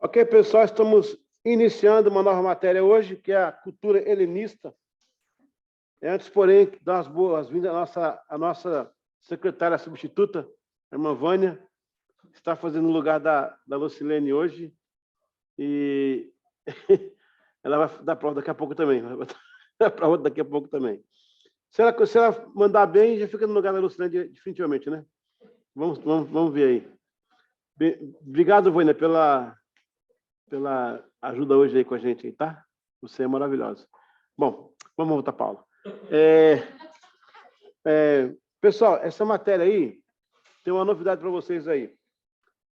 Ok, pessoal, estamos iniciando uma nova matéria hoje, que é a cultura helenista. Antes, porém, dar as boas-vindas à nossa secretária substituta, a irmã Vânia, que está fazendo o lugar da Lucilene hoje, e ela vai dar prova daqui a pouco também. Vai dar prova daqui a pouco também. Se ela mandar bem, já fica no lugar da Lucilene definitivamente, né? Vamos ver aí. Obrigado, Vânia, pela ajuda hoje aí com a gente, tá? Você é maravilhosa. Bom, vamos voltar, Paulo. Pessoal, essa matéria aí tem uma novidade para vocês aí.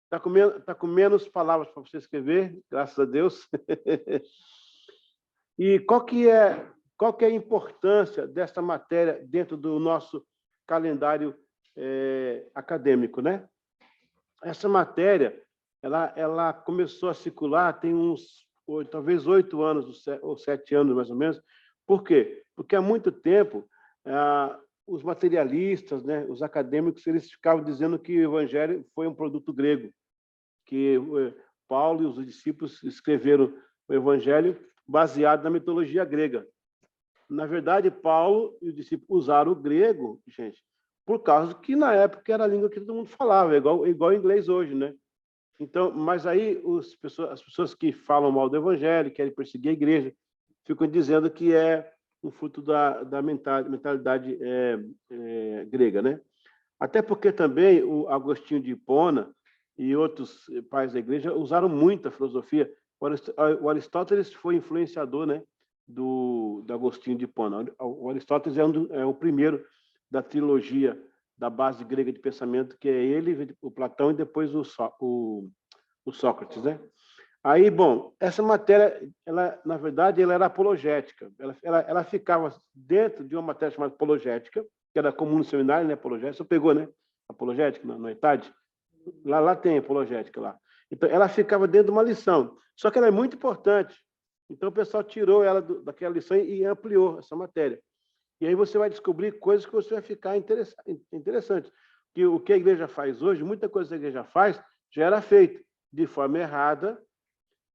Tá com menos palavras para você escrever, graças a Deus. E qual que é a importância dessa matéria dentro do nosso calendário acadêmico, né? Essa matéria, ela começou a circular tem talvez 8 anos ou 7 anos, mais ou menos. Por quê? Porque há muito tempo os materialistas, né, os acadêmicos, eles ficavam dizendo que o Evangelho foi um produto grego, que Paulo e os discípulos escreveram o Evangelho baseado na mitologia grega. Na verdade, Paulo e os discípulos usaram o grego, gente, por causa que na época era a língua que todo mundo falava, igual o inglês hoje, né? Então, mas aí as pessoas que falam mal do Evangelho, querem perseguir a igreja, ficam dizendo que é um fruto da mentalidade grega, né? Até porque também o Agostinho de Hipona e outros pais da igreja usaram muita filosofia. O Aristóteles foi influenciador, né, do Agostinho de Hipona. O Aristóteles é o primeiro da trilogia da base grega de pensamento, que é ele, o Platão e depois o Sócrates, né? Aí, bom, essa matéria, na verdade, ela era apologética. Ela ficava dentro de uma matéria chamada apologética, que era comum no seminário, né? Apologética. Você pegou, né? Apologética na ETAD? Lá tem apologética lá. Então, ela ficava dentro de uma lição. Só que ela é muito importante. Então, o pessoal tirou ela daquela lição e ampliou essa matéria. E aí você vai descobrir coisas que você vai ficar interessante. Que o que a igreja faz hoje, muita coisa que a igreja faz, já era feita de forma errada,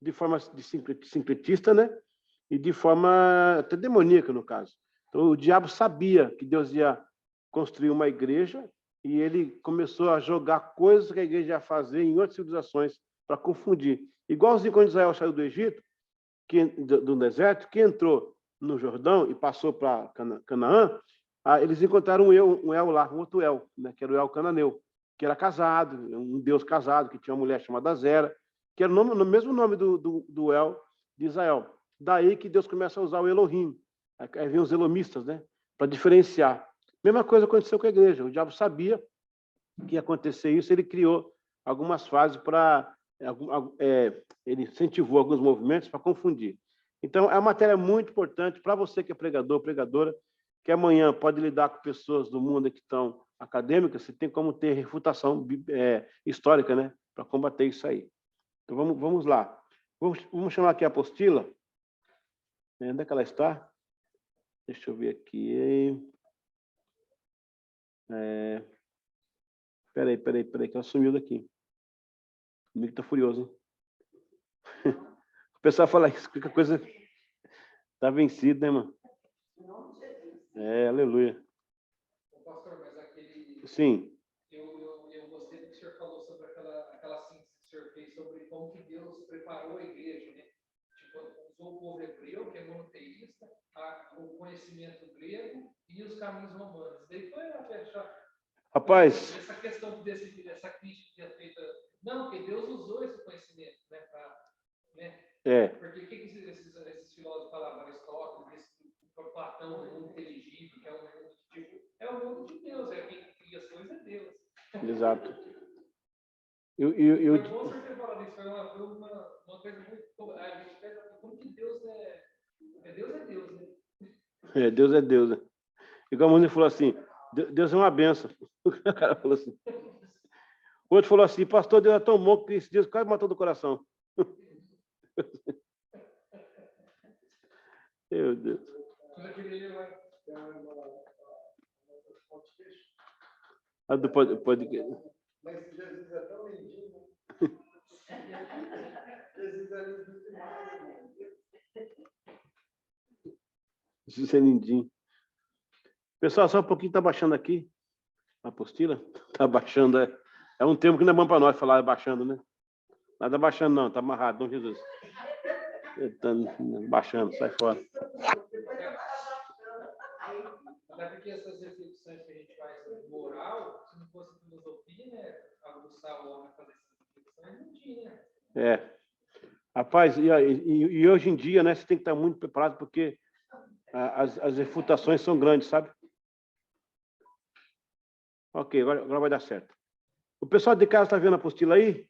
de forma sincretista, né? E de forma até demoníaca, no caso. Então, o diabo sabia que Deus ia construir uma igreja e ele começou a jogar coisas que a igreja ia fazer em outras civilizações para confundir. Igualzinho quando Israel saiu do Egito, do deserto, que entrou no Jordão e passou para Canaã, eles encontraram um El lá, um outro El, né, que era o El cananeu, que era casado, um deus casado, que tinha uma mulher chamada Zera, que era o mesmo nome do El de Israel. Daí que Deus começa a usar o Elohim. Aí vem os elomistas, né, para diferenciar. Mesma coisa aconteceu com a igreja. O diabo sabia que ia acontecer isso, ele criou algumas fases para... ele incentivou alguns movimentos para confundir. Então, é uma matéria muito importante para você que é pregador, pregadora, que amanhã pode lidar com pessoas do mundo que estão acadêmicas, você tem como ter refutação histórica, né, para combater isso aí. Então, vamos lá. Vamos chamar aqui a apostila. Onde é que ela está? Deixa eu ver aqui. Peraí, que ela sumiu daqui. O amigo está furioso, hein? O pessoal fala isso, que a coisa está vencida, né, mano? Aleluia. Pastor, mas aquele... Sim. Eu gostei do que o senhor falou sobre aquela síntese que o senhor fez sobre como que Deus preparou a igreja, né? Tipo, usou o povo hebreu, que é monoteísta, o conhecimento grego e os caminhos romanos. Daí foi a fechar. Rapaz. Essa questão essa crítica que é feita. Não, porque Deus usou esse conhecimento, né? Porque o que esses filósofos falavam, Aristóteles, Platão, o mundo inteligível, que é um mundo tipo, é o mundo de Deus, quem cria as coisas é Deus. Exato. Foi bom você ter falado isso, foi uma coisa muito. A gente pensa como que Deus é. Deus é Deus, né? Deus é Deus, né? Igual a mulher falou assim, Deus é uma benção. O cara falou assim. O outro falou assim, pastor, Deus é tão bom que esse Deus quase matou do coração. Meu Deus. Mas Jesus é tão lindinho. Zenindim. Pessoal, só um pouquinho, está baixando aqui a apostila? Está baixando, é um termo que não é bom para nós falar baixando, né? Nada baixando não, está amarrado, não, Jesus. Está baixando, sai fora. Até porque essas reflexões que a gente faz sobre moral, se não fosse filosofia, né, aguçar o homem a fazer essas reflexões, não tinha. Rapaz, e hoje em dia, né, você tem que estar muito preparado, porque as refutações são grandes, sabe? Ok, agora vai dar certo. O pessoal de casa está vendo a apostila aí?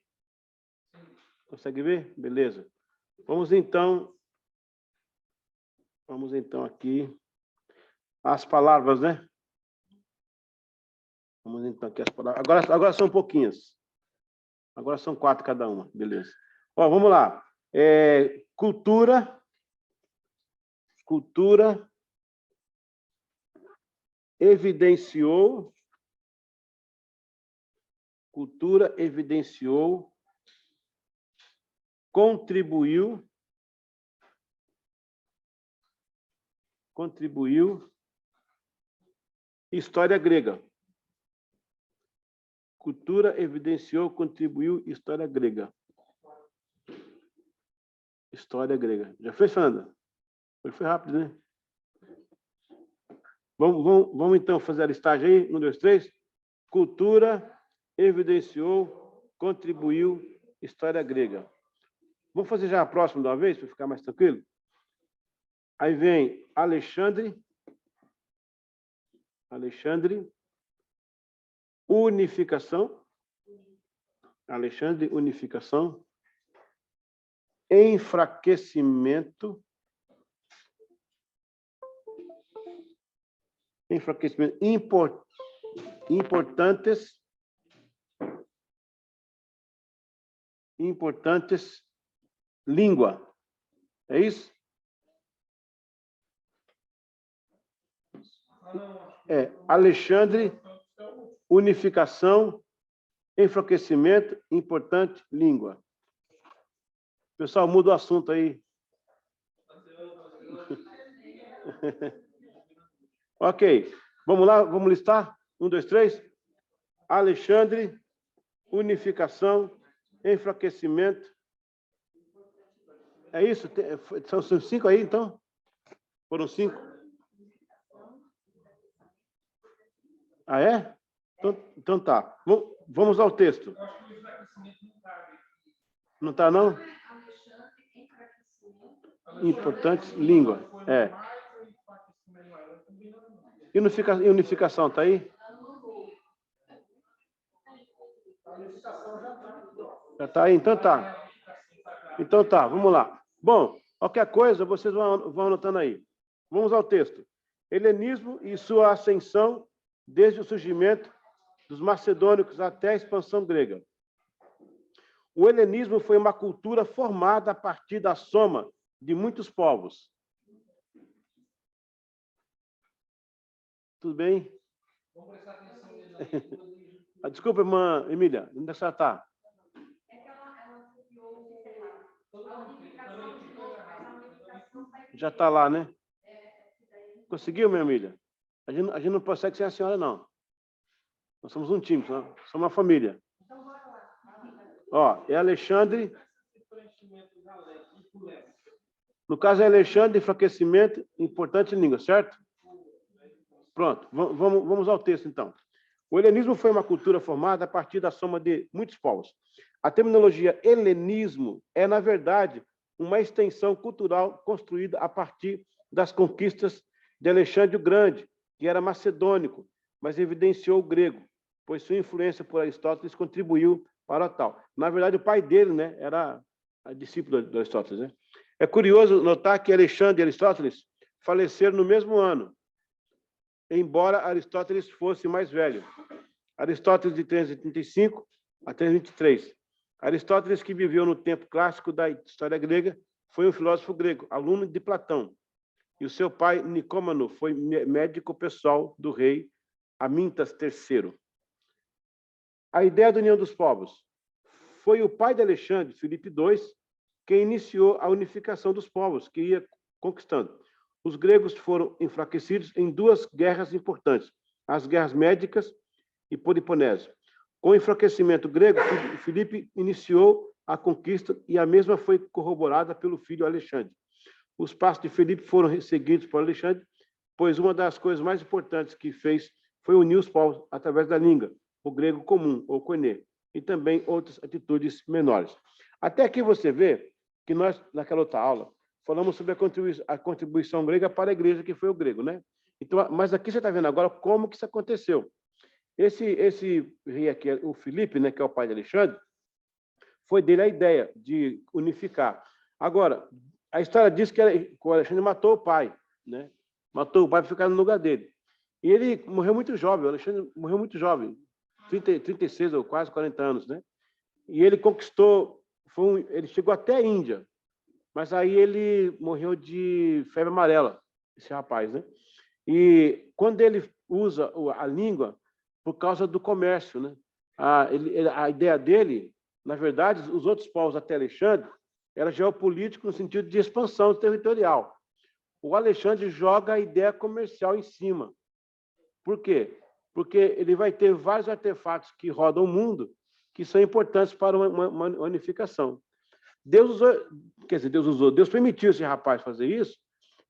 Consegue ver? Beleza. Vamos então aqui as palavras, né? Vamos então aqui as palavras. Agora são pouquinhas. Agora são 4 cada uma. Beleza. Ó, vamos lá. Cultura evidenciou contribuiu história grega. Cultura evidenciou, contribuiu história grega. História grega. Já fez, Fernanda? Foi rápido, né? Vamos então fazer a listagem aí? 1, 2, 3. Cultura evidenciou, contribuiu história grega. Vamos fazer já a próxima de uma vez, para ficar mais tranquilo? Aí vem Alexandre, unificação, enfraquecimento, importantes, língua. É isso? Alexandre, unificação, enfraquecimento, importante, língua. Pessoal, muda o assunto aí. Ok. Vamos lá, vamos listar? 1, 2, 3. Alexandre, unificação, enfraquecimento. É isso? São 5 aí, então? Foram 5? Ah, é? Então tá. Vamos ao texto. Não está, não? Importante, língua. E unificação, está aí? Já está aí? Então tá. Então tá, vamos lá. Bom, qualquer coisa, vocês vão anotando aí. Vamos ao texto. Helenismo e sua ascensão desde o surgimento dos macedônicos até a expansão grega. O helenismo foi uma cultura formada a partir da soma de muitos povos. Tudo bem? Vamos prestar atenção. Desculpa, irmã Emília, onde é que você está? Já está lá, né? Conseguiu, minha Emília? A gente não consegue sem a senhora, não. Nós somos um time, somos uma família. É Alexandre. No caso é Alexandre, enfraquecimento, importante língua, certo? Pronto, vamos ao texto, então. O helenismo foi uma cultura formada a partir da soma de muitos povos. A terminologia helenismo é, na verdade, uma extensão cultural construída a partir das conquistas de Alexandre o Grande, que era macedônico, mas evidenciou o grego, pois sua influência por Aristóteles contribuiu para tal. Na verdade, o pai dele, né, era discípulo de Aristóteles. Né? É curioso notar que Alexandre e Aristóteles faleceram no mesmo ano, embora Aristóteles fosse mais velho. Aristóteles de 335 a 323. Aristóteles, que viveu no tempo clássico da história grega, foi um filósofo grego, aluno de Platão. E o seu pai, Nicômano, foi médico pessoal do rei Amintas III. A ideia da união dos povos. Foi o pai de Alexandre, Filipe II, que iniciou a unificação dos povos, que ia conquistando. os gregos foram enfraquecidos em duas guerras importantes, as guerras médicas e Peloponeso. Com o enfraquecimento grego, Filipe iniciou a conquista e a mesma foi corroborada pelo filho Alexandre. Os passos de Filipe foram seguidos por Alexandre, pois uma das coisas mais importantes que fez foi unir os povos através da língua, o grego comum, ou koiné, e também outras atitudes menores. Até aqui você vê que nós, naquela outra aula, falamos sobre a contribuição grega para a igreja, que foi o grego, né? Então, mas aqui você está vendo agora como que isso aconteceu. Esse rei aqui, o Filipe, né, que é o pai de Alexandre, foi dele a ideia de unificar. Agora, a história diz que o Alexandre matou o pai, né? Matou o pai para ficar no lugar dele. E ele morreu muito jovem, o Alexandre morreu muito jovem, 36 ou quase 40 anos, né? E ele conquistou, ele chegou até a Índia, mas aí ele morreu de febre amarela, esse rapaz, né? E quando ele usa a língua, por causa do comércio, né? A ideia dele, na verdade, os outros povos até Alexandre, era geopolítico no sentido de expansão territorial. O Alexandre joga a ideia comercial em cima. Por quê? Porque ele vai ter vários artefatos que rodam o mundo que são importantes para uma unificação. Deus permitiu esse rapaz fazer isso,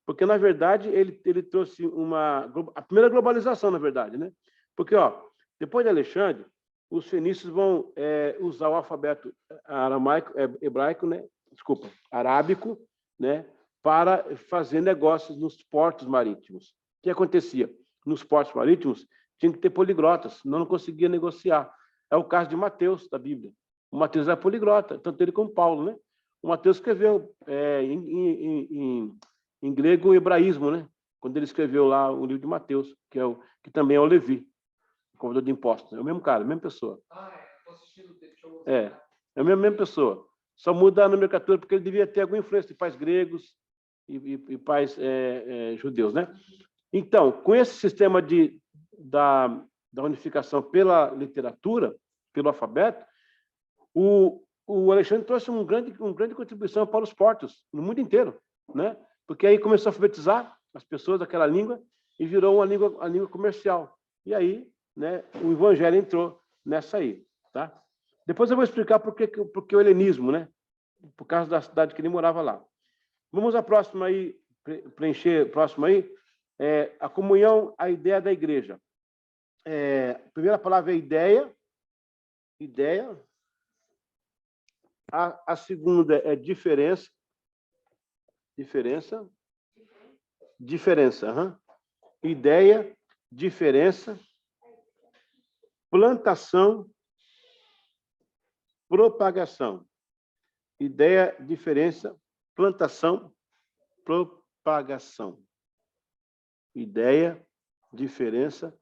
porque, na verdade, ele trouxe a primeira globalização, na verdade, né? Porque, depois de Alexandre, os fenícios vão usar o alfabeto hebraico, né? Desculpa, arábico, né? Para fazer negócios nos portos marítimos. O que acontecia? Nos portos marítimos, tinha que ter poliglotas, senão não conseguia negociar. É o caso de Mateus, da Bíblia. O Mateus era poliglota, tanto ele como Paulo, né? O Mateus escreveu em grego e hebraísmo, né? Quando ele escreveu lá o livro de Mateus, que também é o Levi, o cobrador de impostos. É o mesmo cara, a mesma pessoa. Estou assistindo o show. É a mesma pessoa. Só muda a nomenclatura porque ele devia ter alguma influência de pais gregos e pais judeus, né? Então, com esse sistema da unificação pela literatura, pelo alfabeto, o Alexandre trouxe uma grande contribuição para os portos, no mundo inteiro, né? Porque aí começou a alfabetizar as pessoas daquela língua e virou a língua comercial. E aí, né, o evangelho entrou nessa aí, tá? Depois eu vou explicar por que o helenismo, né? Por causa da cidade que ele morava lá. Vamos à próxima aí, preencher a próxima aí. A comunhão, a ideia da igreja. A primeira palavra é ideia. A segunda é diferença. Ideia, diferença, plantação, propagação. Ideia, diferença, plantação, propagação. Ideia, diferença,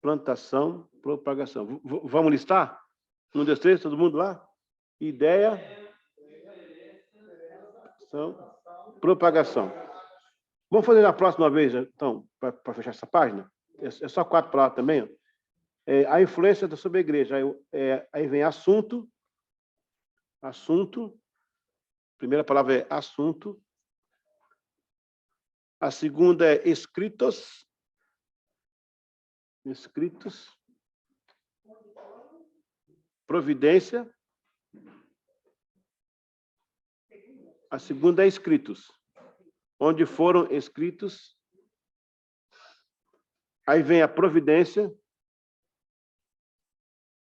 plantação, propagação. Vamos listar? 1, 2, 3, todo mundo lá? Ideia, propagação. Vamos fazer na próxima vez, então, para fechar essa página? É só 4 palavras também. A influência sobre a igreja. Aí vem assunto. Primeira palavra é assunto. A segunda é escritos. Providência. A segunda é escritos. Onde foram escritos. Aí vem a providência.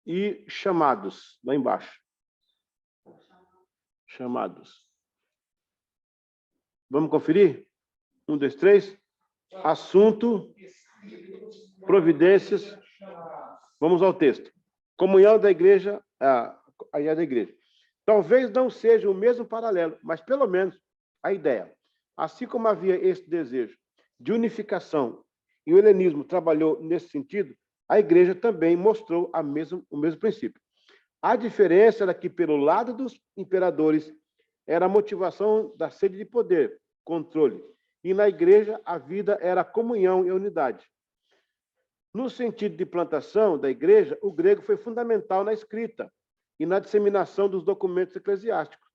E chamados, lá embaixo. Chamados. Vamos conferir? 1, 2, 3. Assunto, providências. Vamos ao texto. Comunhão da igreja, a ideia da igreja. Talvez não seja o mesmo paralelo, mas pelo menos a ideia. Assim como havia esse desejo de unificação e o helenismo trabalhou nesse sentido, a igreja também mostrou o mesmo princípio. A diferença era que, pelo lado dos imperadores, era a motivação da sede de poder, controle. E na igreja, a vida era comunhão e unidade. No sentido de plantação da igreja, o grego foi fundamental na escrita e na disseminação dos documentos eclesiásticos.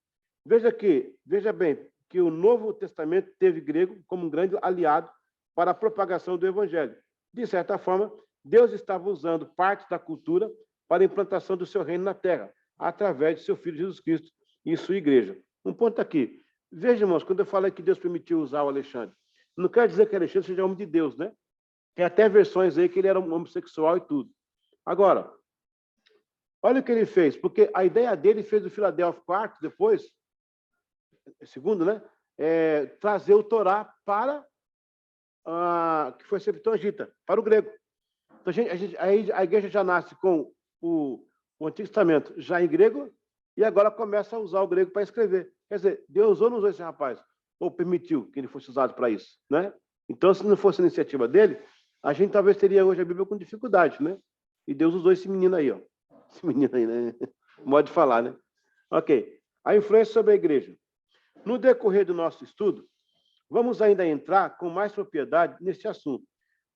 Veja bem, que o Novo Testamento teve grego como um grande aliado para a propagação do evangelho. De certa forma, Deus estava usando parte da cultura para a implantação do seu reino na terra, através de seu Filho Jesus Cristo e sua igreja. Um ponto aqui. Veja, irmãos, quando eu falei que Deus permitiu usar o Alexandre, não quer dizer que Alexandre seja homem de Deus, né? Tem até versões aí que ele era um homossexual e tudo. Agora, olha o que ele fez, porque a ideia dele fez o Filadélfio IV, depois, segundo, né? Trazer o Torá para que foi Septuaginta, para o grego. Então, a igreja já nasce com o Antigo Testamento já em grego e agora começa a usar o grego para escrever. Quer dizer, Deus usou ou não usou esse rapaz? Ou permitiu que ele fosse usado para isso, né? Então, se não fosse a iniciativa dele, a gente talvez teria hoje a Bíblia com dificuldade, né? E Deus usou esse menino aí, ó. Esse menino aí, né? Modo de falar, né? Ok. A influência sobre a igreja. No decorrer do nosso estudo, vamos ainda entrar com mais propriedade neste assunto.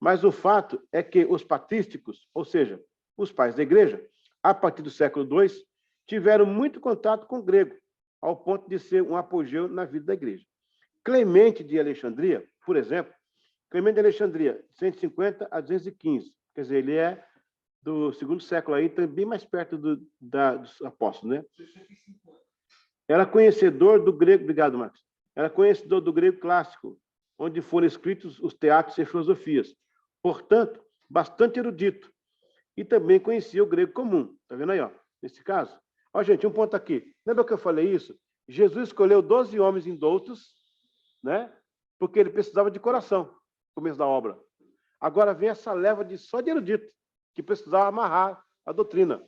Mas o fato é que os patrísticos, ou seja, os pais da igreja, a partir do século II, tiveram muito contato com o grego, ao ponto de ser um apogeu na vida da igreja. Clemente de Alexandria, por exemplo, Clemente de Alexandria, 150 a 215, quer dizer, ele é do segundo século aí, também mais perto dos apóstolos, né? Era conhecedor do grego, obrigado, Marcos, era conhecedor do grego clássico, onde foram escritos os teatros e filosofias. Portanto, bastante erudito. E também conhecia o grego comum. Está vendo aí, ó? Nesse caso. Ó, gente, um ponto aqui. Lembra que eu falei isso? Jesus escolheu 12 homens indoutos, né? Porque ele precisava de coração, no começo da obra. Agora vem essa leva só de erudito, que precisava amarrar a doutrina.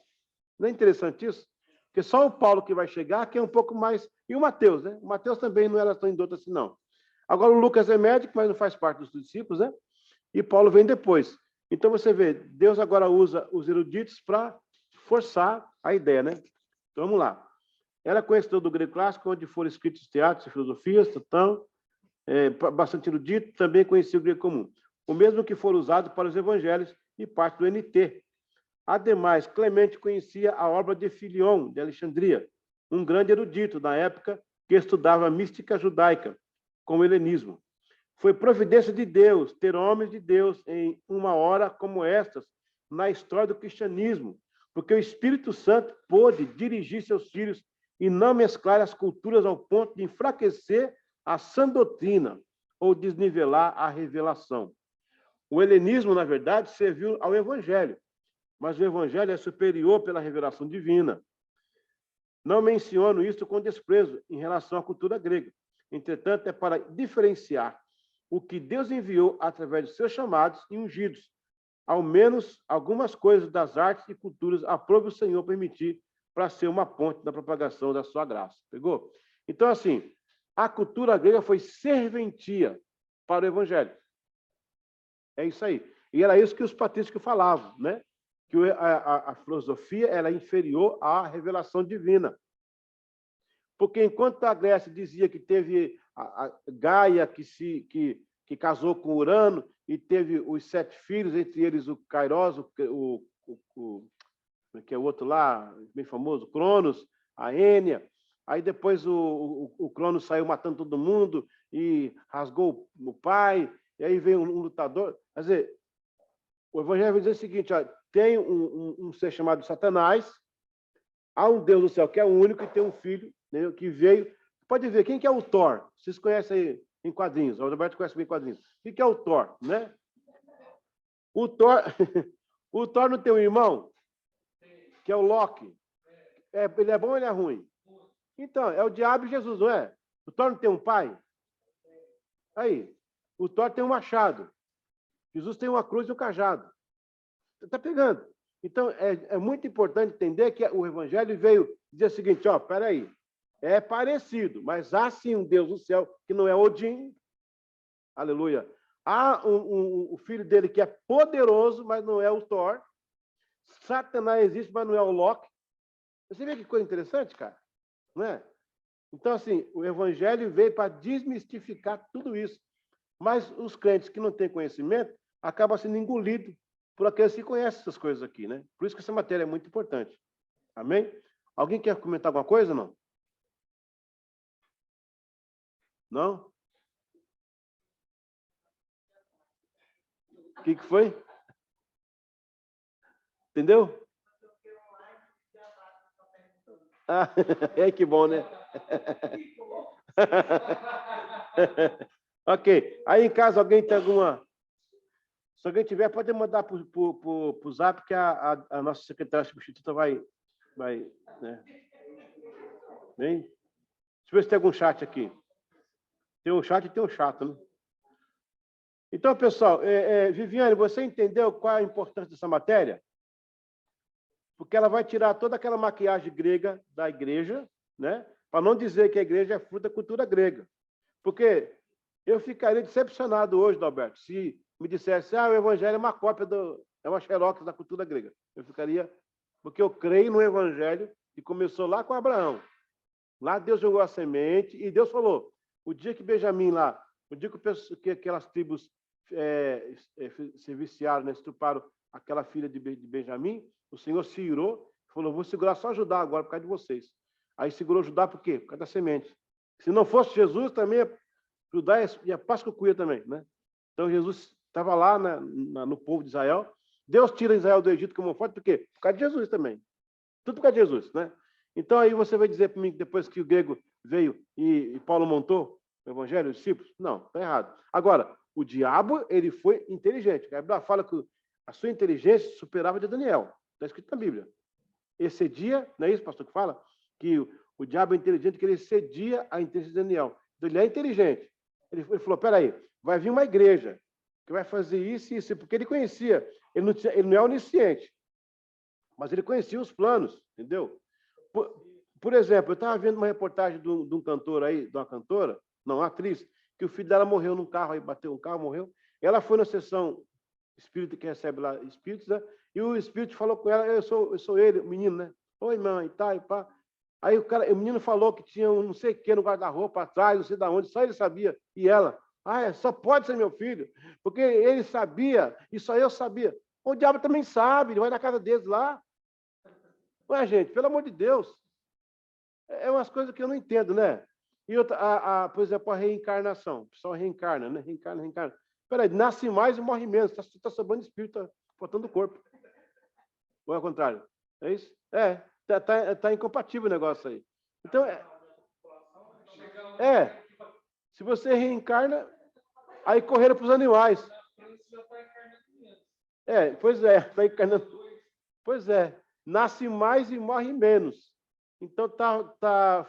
Não é interessante isso? Porque só o Paulo que vai chegar, que é um pouco mais... E o Mateus, né? O Mateus também não era tão indouto assim, não. Agora o Lucas é médico, mas não faz parte dos discípulos, né? E Paulo vem depois. Então você vê, Deus agora usa os eruditos para forçar a ideia, né? Então vamos lá. Era conhecedor do grego clássico, onde foram escritos teatros e filosofias, bastante erudito, também conhecia o grego comum. O mesmo que for usado para os evangelhos e parte do NT. Ademais, Clemente conhecia a obra de Filion, de Alexandria, um grande erudito da época que estudava a mística judaica, com o helenismo. Foi providência de Deus ter homens de Deus em uma hora como estas na história do cristianismo, porque o Espírito Santo pôde dirigir seus filhos e não mesclar as culturas ao ponto de enfraquecer a sã doutrina ou desnivelar a revelação. O helenismo, na verdade, serviu ao Evangelho, mas o Evangelho é superior pela revelação divina. Não menciono isso com desprezo em relação à cultura grega. Entretanto, é para diferenciar o que Deus enviou através de seus chamados e ungidos. Ao menos algumas coisas das artes e culturas aprove o Senhor permitir para ser uma ponte da propagação da sua graça. Pegou? Então, assim, a cultura grega foi serventia para o Evangelho. É isso aí. E era isso que os patrísticos falavam, né? Que a filosofia era inferior à revelação divina. Porque enquanto a Grécia dizia que teve a Gaia que casou com Urano e teve os 7 filhos, entre eles o Kairos, que é o outro lá, bem famoso, Cronos, a Ênia. Aí depois o Cronos saiu matando todo mundo e rasgou o pai, e aí veio um lutador. Quer dizer, o Evangelho vai dizer o seguinte, ó, tem um ser chamado Satanás, há um Deus do céu que é único e tem um filho, né, que veio. Pode ver, quem que é o Thor? Vocês conhecem aí em quadrinhos, o Roberto conhece bem quadrinhos. O que é o Thor, né? O Thor, o Thor não tem um irmão, que é o Loki. Ele é bom ou ele é ruim? Então, é o diabo e Jesus, não é? O Thor não tem um pai? Aí, o Thor tem um machado. Jesus tem uma cruz e um cajado. Você está pegando? Então, é muito importante entender que o Evangelho veio dizer o seguinte, ó, peraí, é parecido, mas há sim um Deus do céu, que não é Odin, aleluia. Há o filho dele que é poderoso, mas não é o Thor. Satanás existe, mas não é o Loki. Você vê que coisa interessante, cara? Não é? Então, assim, o Evangelho veio para desmistificar tudo isso. Mas os crentes que não têm conhecimento acabam sendo engolidos por aqueles que conhecem essas coisas aqui, né? Por isso que essa matéria é muito importante. Amém? Alguém quer comentar alguma coisa, não? Não? O que foi? Entendeu? Ah, é que bom, né? Ok. Aí em casa alguém tem alguma... Se alguém tiver, pode mandar para o Zap, que a nossa secretária substituta vai né? Bem? Deixa eu ver se tem algum chat aqui. Tem um chat e tem um chato, né? Então, pessoal, Viviane, você entendeu qual é a importância dessa matéria? Porque ela vai tirar toda aquela maquiagem grega da igreja, né? Para não dizer que a igreja é fruto da cultura grega. Porque eu ficaria decepcionado hoje, Alberto, se me dissesse, o evangelho é uma cópia, é uma xerox da cultura grega. Eu ficaria... Porque eu creio no evangelho que começou lá com Abraão. Lá Deus jogou a semente e Deus falou, o dia que Benjamim lá, o dia que aquelas tribos se viciaram, né, estuparam aquela filha de Benjamim, o Senhor se irou e falou, vou segurar só Judá agora por causa de vocês. Aí segurou Judá por quê? Por causa da semente. Se não fosse Jesus, também Judá ia pascucuia também, né? Então Jesus estava lá no povo de Israel. Deus tira Israel do Egito como forte, por quê? Por causa de Jesus também. Tudo por causa de Jesus, né? Então aí você vai dizer para mim que depois que o grego veio e Paulo montou o evangelho, os discípulos? Não, está errado. Agora, o diabo, ele foi inteligente. A Bíblia fala que a sua inteligência superava a de Daniel. Está escrito na Bíblia. Excedia, não é isso, pastor, que fala? Que o diabo é inteligente, que ele excedia a inteligência de Daniel. Então, ele é inteligente. Ele falou, peraí, vai vir uma igreja que vai fazer isso e isso, porque ele conhecia. Ele não é onisciente, mas ele conhecia os planos, entendeu? Por exemplo, eu estava vendo uma reportagem de um cantor aí, de uma cantora, não, uma atriz, que o filho dela morreu num carro, aí bateu um carro, morreu. Ela foi na sessão espírita que recebe lá espíritos, né? E o espírito falou com ela, eu sou ele, o menino, né? Oi, mãe, tá, e pá. Aí o menino falou que tinha um não sei o que no guarda-roupa atrás, não sei de onde, só ele sabia. E ela, só pode ser meu filho, porque ele sabia e só eu sabia. O diabo também sabe, ele vai na casa deles lá. Ué, gente, pelo amor de Deus. É umas coisas que eu não entendo, né? E outra, por exemplo, a reencarnação. O pessoal reencarna, né? Reencarna. Peraí, nasce mais e morre menos. Está sobrando espírito, está faltando corpo. Ou é o contrário? É isso? Tá incompatível o negócio aí. Então, se você reencarna, aí correram para os animais. Pois é, está encarnando. Pois é, nasce mais e morre menos. Então tá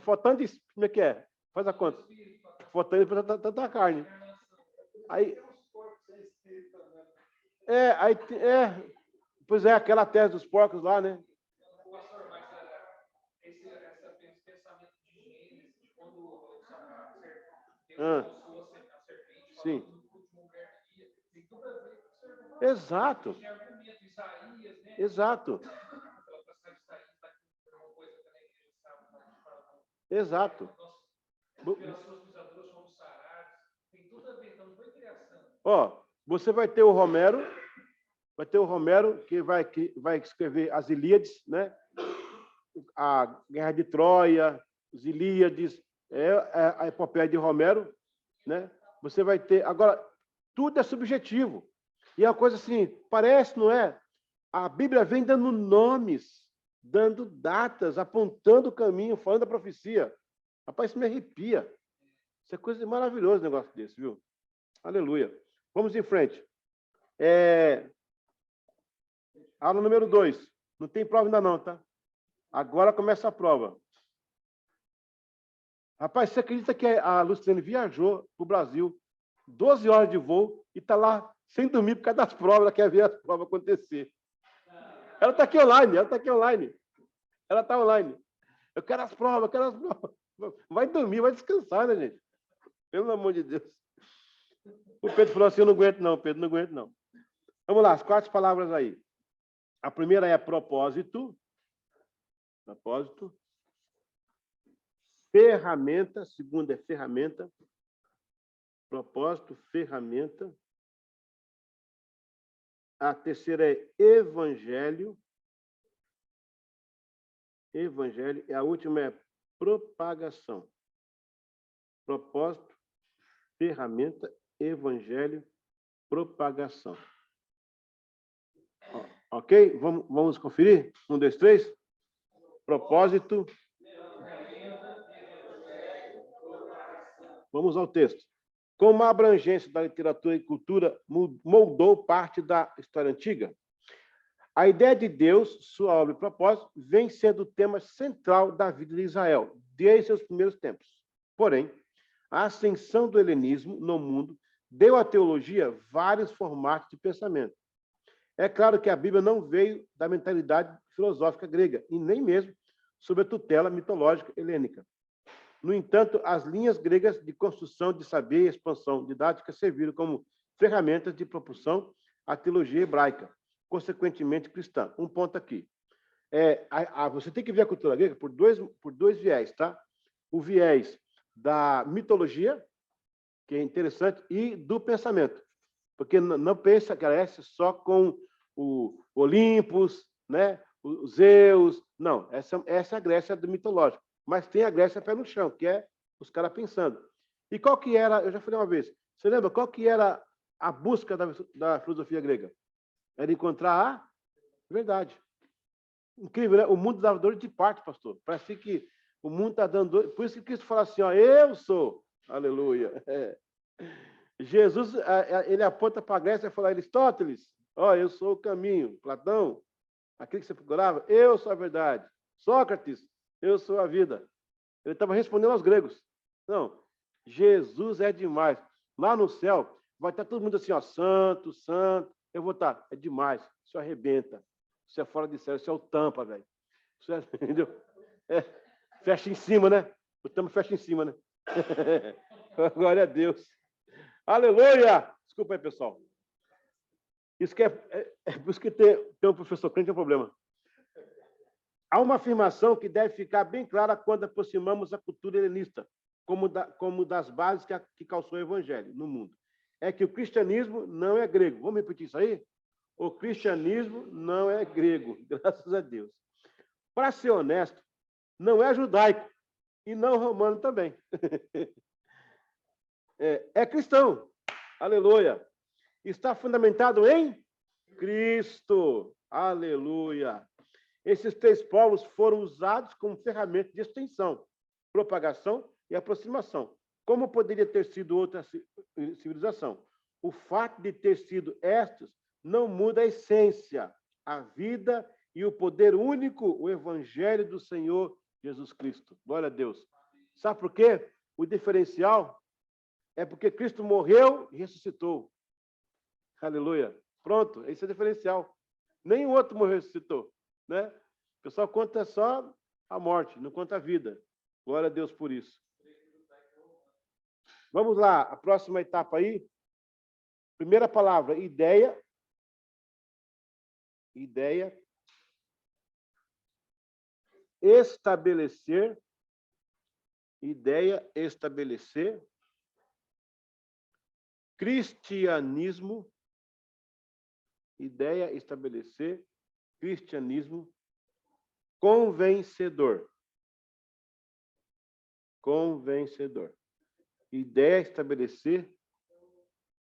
faltando, como é que é? Faz a conta. Faltando tanta carne. Aí pois é, aquela tese dos porcos lá, né? Esse pensamento de Gênesis, quando sim. Exato. Exato. Exato. Ó, você vai ter o Romero, que vai escrever as Ilíades, né? A Guerra de Troia, os Ilíades, a epopeia de Romero, né? Você vai ter... Agora, tudo é subjetivo. E é uma coisa assim, parece, não é? A Bíblia vem dando nomes, dando datas, apontando o caminho, falando da profecia. Rapaz, isso me arrepia. Isso é coisa maravilhosa, um negócio desse, viu? Aleluia. Vamos em frente. Aula número 2. Não tem prova ainda não, tá? Agora começa a prova. Rapaz, você acredita que a Luciane viajou para o Brasil, 12 horas de voo, e está lá sem dormir por causa das provas, ela quer ver as provas acontecer. Ela está aqui online, Ela está online. Eu quero as provas. Vai dormir, vai descansar, né, gente? Pelo amor de Deus. O Pedro falou assim, eu não aguento não, Pedro, não aguento não. Vamos lá, as 4 palavras aí. A primeira é propósito. Propósito. Ferramenta. A segunda é ferramenta. Propósito, ferramenta. A terceira é evangelho. Evangelho. E a última é propagação. propósito, ferramenta, evangelho, propagação. Ok? Vamos conferir? 1, 2, 3. Propósito. Vamos ao texto. Como a abrangência da literatura e cultura moldou parte da história antiga, a ideia de Deus, sua obra e propósito, vem sendo o tema central da vida de Israel, desde seus primeiros tempos. Porém, a ascensão do helenismo no mundo deu à teologia vários formatos de pensamento. É claro que a Bíblia não veio da mentalidade filosófica grega, e nem mesmo sob a tutela mitológica helênica. No entanto, as linhas gregas de construção de saber e expansão didática serviram como ferramentas de propulsão à teologia hebraica, consequentemente cristã. Um ponto aqui. Você tem que ver a cultura grega por dois viés, tá? O viés da mitologia, que é interessante, e do pensamento. Porque não pensa que Grécia só com o Olimpos, né? Os Zeus. Não, essa é a Grécia do mitológico. Mas tem a Grécia pé no chão, que é os caras pensando. E qual que era, eu já falei uma vez, você lembra qual que era a busca da filosofia grega? Era encontrar a verdade. Incrível, né? O mundo dava dor de parte, pastor. Parece que o mundo está dando dor. Por isso que Cristo fala assim, ó, eu sou. Aleluia. Jesus, ele aponta para a Grécia e fala, Aristóteles, ó, eu sou o caminho. Platão, aquele que você procurava, eu sou a verdade. Sócrates, eu sou a vida. Ele estava respondendo aos gregos. Não, Jesus é demais. Lá no céu, vai estar todo mundo assim, ó, santo, santo. Eu vou estar, é demais. Isso arrebenta. Isso é fora de sério, isso é o tampa, velho. Isso é, entendeu? Fecha em cima, né? O tampa fecha em cima, né? Glória a Deus. Aleluia! Desculpa aí, pessoal. Isso que por isso que ter um professor crente é um problema. Há uma afirmação que deve ficar bem clara quando aproximamos a cultura helenista, como das bases que calçou o evangelho no mundo. É que o cristianismo não é grego. Vamos repetir isso aí? O cristianismo não é grego, graças a Deus. Para ser honesto, não é judaico e não romano também. É cristão. Aleluia. Está fundamentado em Cristo. Aleluia. Esses 3 povos foram usados como ferramenta de extensão, propagação e aproximação. Como poderia ter sido outra civilização? O fato de ter sido estes não muda a essência, a vida e o poder único, o evangelho do Senhor Jesus Cristo. Glória a Deus. Sabe por quê? O diferencial é porque Cristo morreu e ressuscitou. Aleluia. Pronto, esse é o diferencial. Nenhum outro morreu e ressuscitou, né? O pessoal conta só a morte, não conta a vida. Glória a Deus por isso. Vamos lá, a próxima etapa aí. Primeira palavra, ideia. Ideia. Estabelecer. Ideia, estabelecer. Cristianismo. Ideia, estabelecer. Cristianismo. Convencedor. Convencedor. Ideia, estabelecer.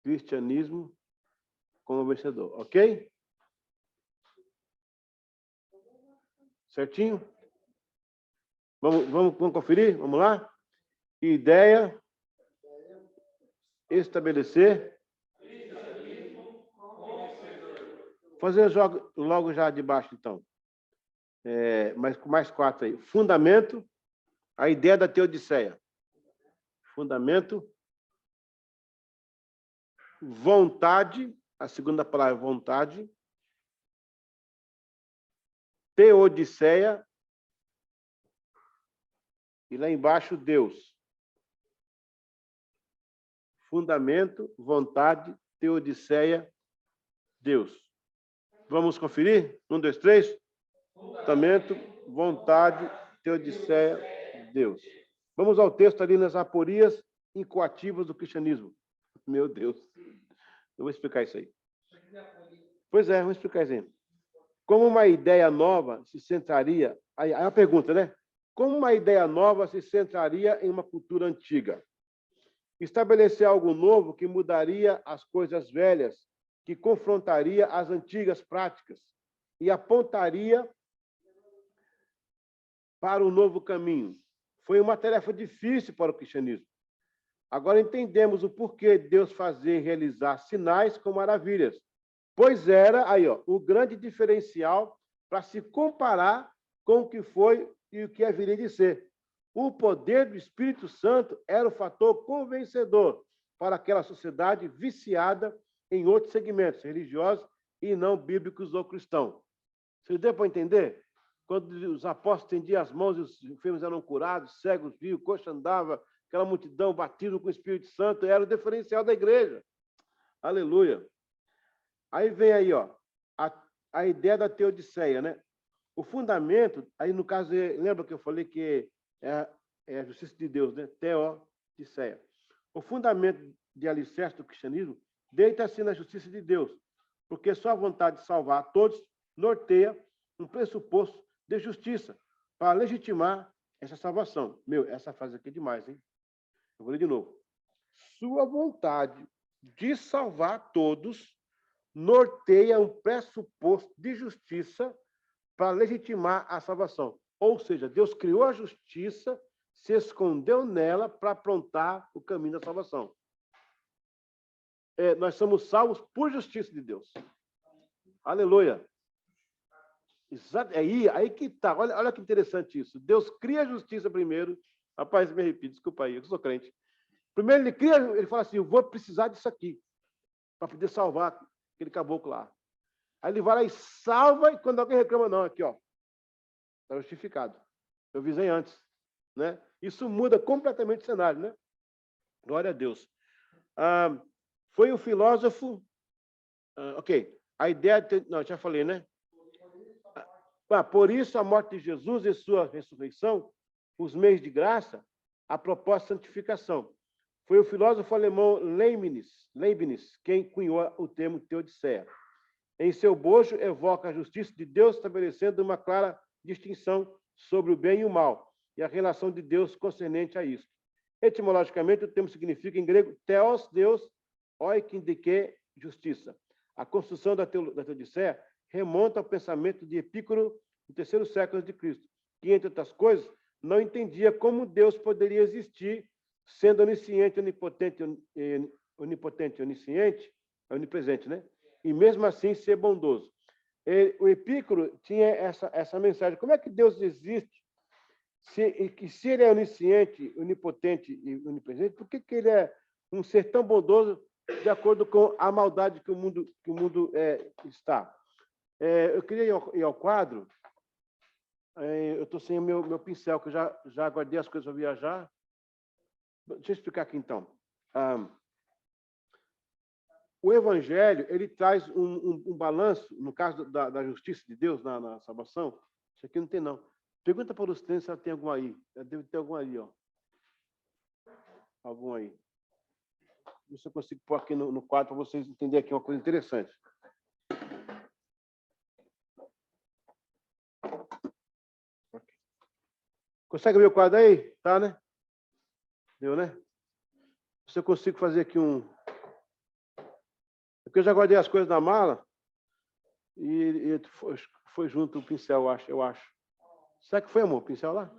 Cristianismo. Convencedor. Ok? Certinho? Vamos conferir? Vamos lá? Ideia, estabelecer. Fazer logo já de baixo, então. Mas com mais 4 aí. Fundamento, a ideia da teodiceia. Fundamento. Vontade, a segunda palavra é vontade. Teodiceia. E lá embaixo, Deus. Fundamento, vontade, teodiceia, Deus. Vamos conferir? 1, 2, 3. Fundamento, vontade, teodiceia, Deus. Vamos ao texto ali nas aporias incoativas do cristianismo. Meu Deus. Eu vou explicar isso aí. Pois é, vamos explicar isso aí. Como uma ideia nova se centraria... Aí a pergunta, né? Como uma ideia nova se centraria em uma cultura antiga? estabelecer algo novo que mudaria as coisas velhas, que confrontaria as antigas práticas e apontaria para o novo caminho. Foi uma tarefa difícil para o cristianismo. Agora entendemos o porquê de Deus fazer e realizar sinais com maravilhas, pois era aí, ó, o grande diferencial para se comparar com o que foi e o que haveria de ser. O poder do Espírito Santo era o fator convencedor para aquela sociedade viciada em outros segmentos religiosos e não bíblicos ou cristãos. Vocês deu para entender? Quando os apóstolos estendiam as mãos e os enfermos eram curados, cegos viam, coxa andava, aquela multidão batida com o Espírito Santo, era o diferencial da igreja. Aleluia. Aí vem aí, ó, a ideia da teodiceia, né? O fundamento, aí no caso, lembra que eu falei que é a justiça de Deus, né? Teodiceia. O fundamento de alicerce do cristianismo deita-se na justiça de Deus, porque sua vontade de salvar a todos norteia um pressuposto de justiça para legitimar essa salvação. Meu, essa frase aqui é demais, hein? Eu vou ler de novo. Sua vontade de salvar todos norteia um pressuposto de justiça para legitimar a salvação. Ou seja, Deus criou a justiça, se escondeu nela para aprontar o caminho da salvação. Nós somos salvos por justiça de Deus. Aleluia. Exato. Aí que está. Olha que interessante isso. Deus cria a justiça primeiro. Rapaz, me arrepio, desculpa aí, eu sou crente. Primeiro ele cria, ele fala assim, eu vou precisar disso aqui para poder salvar aquele caboclo lá. Aí ele vai lá e salva, e quando alguém reclama, não, aqui, ó, está justificado. Eu avisei antes, né? Isso muda completamente o cenário, né? Glória a Deus. Foi um filósofo, ok, a ideia, não, já falei, né? Por isso, a morte de Jesus e sua ressurreição, os meios de graça, a proposta de santificação. Foi o filósofo alemão Leibniz quem cunhou o termo teodiceia. Em seu bojo, evoca a justiça de Deus, estabelecendo uma clara distinção sobre o bem e o mal, e a relação de Deus concernente a isso. Etimologicamente, o termo significa, em grego, theos, Deus, oikindike, justiça. A construção da teodiceia remonta ao pensamento de Epícoro, no 3º século de Cristo, que, entre outras coisas, não entendia como Deus poderia existir, sendo onisciente, onisciente, onipresente, né? E mesmo assim ser bondoso. O Epícoro tinha essa mensagem. Como é que Deus existe? Se ele é onisciente, onipotente e onipresente, por que ele é um ser tão bondoso de acordo com a maldade que o mundo está? Eu queria ir ao quadro. Eu estou sem o meu pincel, que eu já guardei as coisas para viajar. Deixa eu explicar aqui, então. O Evangelho, ele traz um balanço, no caso da justiça de Deus na salvação. Isso aqui não tem, não. Pergunta para os três se ela tem algum aí. Deve ter algum aí, ó. Algum aí. Ver se eu consigo pôr aqui no quadro para vocês entenderem aqui uma coisa interessante. Consegue ver o quadro aí? Tá, né? Deu, né? Se eu consigo fazer aqui Porque eu já guardei as coisas na mala e foi junto o pincel, eu acho. Será que foi, amor, o pincel lá?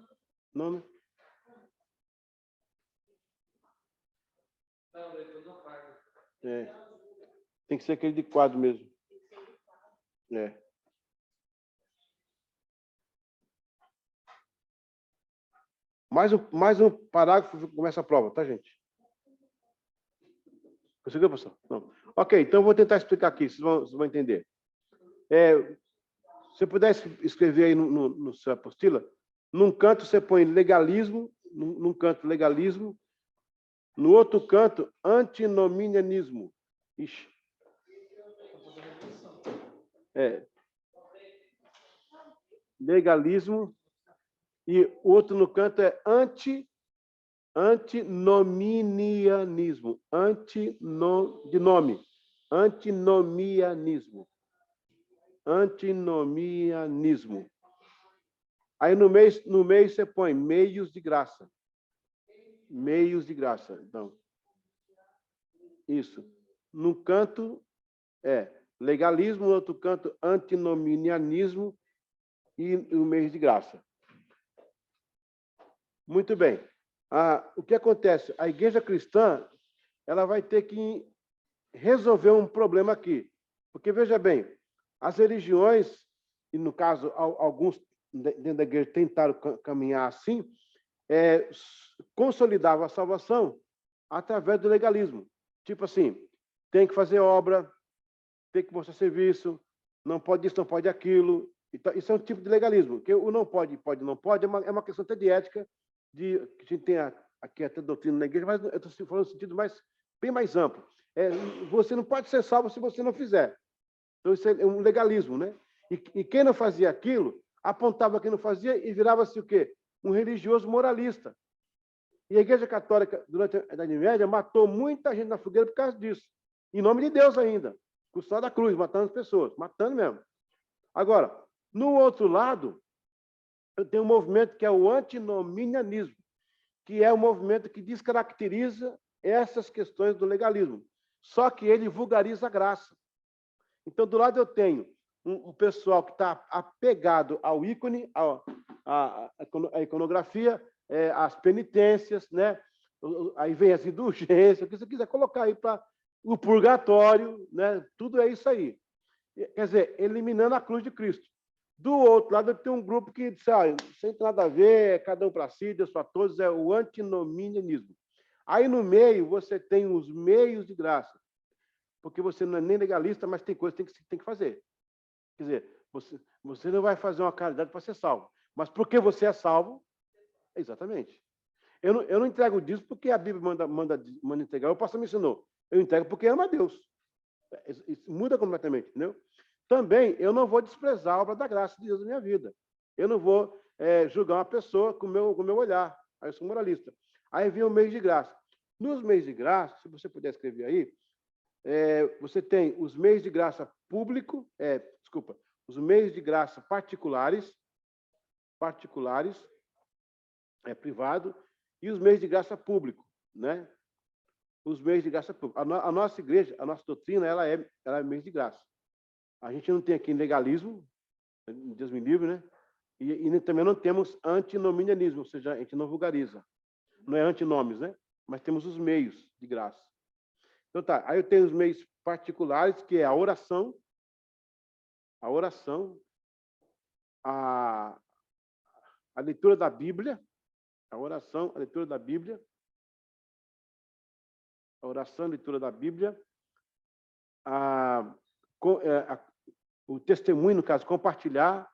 Não, né? Não, eu estou no quadro. Tem que ser aquele de quadro mesmo. Mais um parágrafo começa a prova, tá, gente? Conseguiu, professor? Não. Ok, então eu vou tentar explicar aqui, vocês vão entender. Se você puder escrever aí no sua apostila, num canto você põe legalismo, num canto legalismo, no outro canto antinomianismo. Ixi. Legalismo, e o outro no canto é antinomianismo. Antinomianismo. Antinomianismo. Aí no meio você põe meios de graça. Meios de graça. Então, Isso. Num canto, legalismo, no outro canto, antinomianismo e o mês de graça. Muito bem. O que acontece? A igreja cristã ela vai ter que resolver um problema aqui. Porque, veja bem, as religiões, e no caso, alguns dentro da igreja tentaram caminhar assim, consolidavam a salvação através do legalismo. Tipo assim, tem que fazer obra, tem que mostrar serviço, não pode isso, não pode aquilo. Então, isso é um tipo de legalismo, que o não pode, não pode, é uma questão até de ética, que a gente tem aqui até doutrina na igreja, mas eu estou falando no sentido bem mais amplo. Você não pode ser salvo se você não fizer. Então, isso é um legalismo, né? E quem não fazia aquilo, apontava quem não fazia e virava-se o quê? Um religioso moralista. E a Igreja Católica, durante a Idade Média, matou muita gente na fogueira por causa disso. Em nome de Deus ainda. Com o sinal da cruz, matando as pessoas. Matando mesmo. Agora, no outro lado, eu tenho um movimento que é o antinomianismo, que é um movimento que descaracteriza essas questões do legalismo. Só que ele vulgariza a graça. Então, do lado eu tenho um pessoal que está apegado ao ícone, à iconografia, às penitências, né? Aí vem as indulgências, o que você quiser colocar aí para o purgatório, né? Tudo é isso aí. Quer dizer, eliminando a cruz de Cristo. Do outro lado, tem um grupo que diz, sem nada a ver, cada um para si, Deus para todos, é o antinomianismo. Aí no meio, você tem os meios de graça, porque você não é nem legalista, mas tem coisa que tem que fazer. Quer dizer, você não vai fazer uma caridade para ser salvo, mas porque você é salvo, exatamente. Eu não entrego o dízimo porque a Bíblia manda entregar, o pastor me ensinou. Eu entrego porque ama a Deus. Isso muda completamente, entendeu? Também, eu não vou desprezar a obra da graça de Deus na minha vida. Eu não vou julgar uma pessoa com o meu olhar. Aí eu sou moralista. Aí vem o mês de graça. Nos meses de graça, se você puder escrever aí, você tem os meios de graça público, os meios de graça particulares, privado, e os meios de graça público, né? Os meios de graça público. A nossa igreja, a nossa doutrina, ela é meio de graça. A gente não tem aqui legalismo, Deus me livre, né? E também não temos antinomianismo, ou seja, a gente não vulgariza. Não é antinomes, né? Mas temos os meios de graça. Então tá, aí eu tenho os meios particulares, que é a oração, a leitura da Bíblia, a oração, a leitura da Bíblia, o testemunho, no caso, compartilhar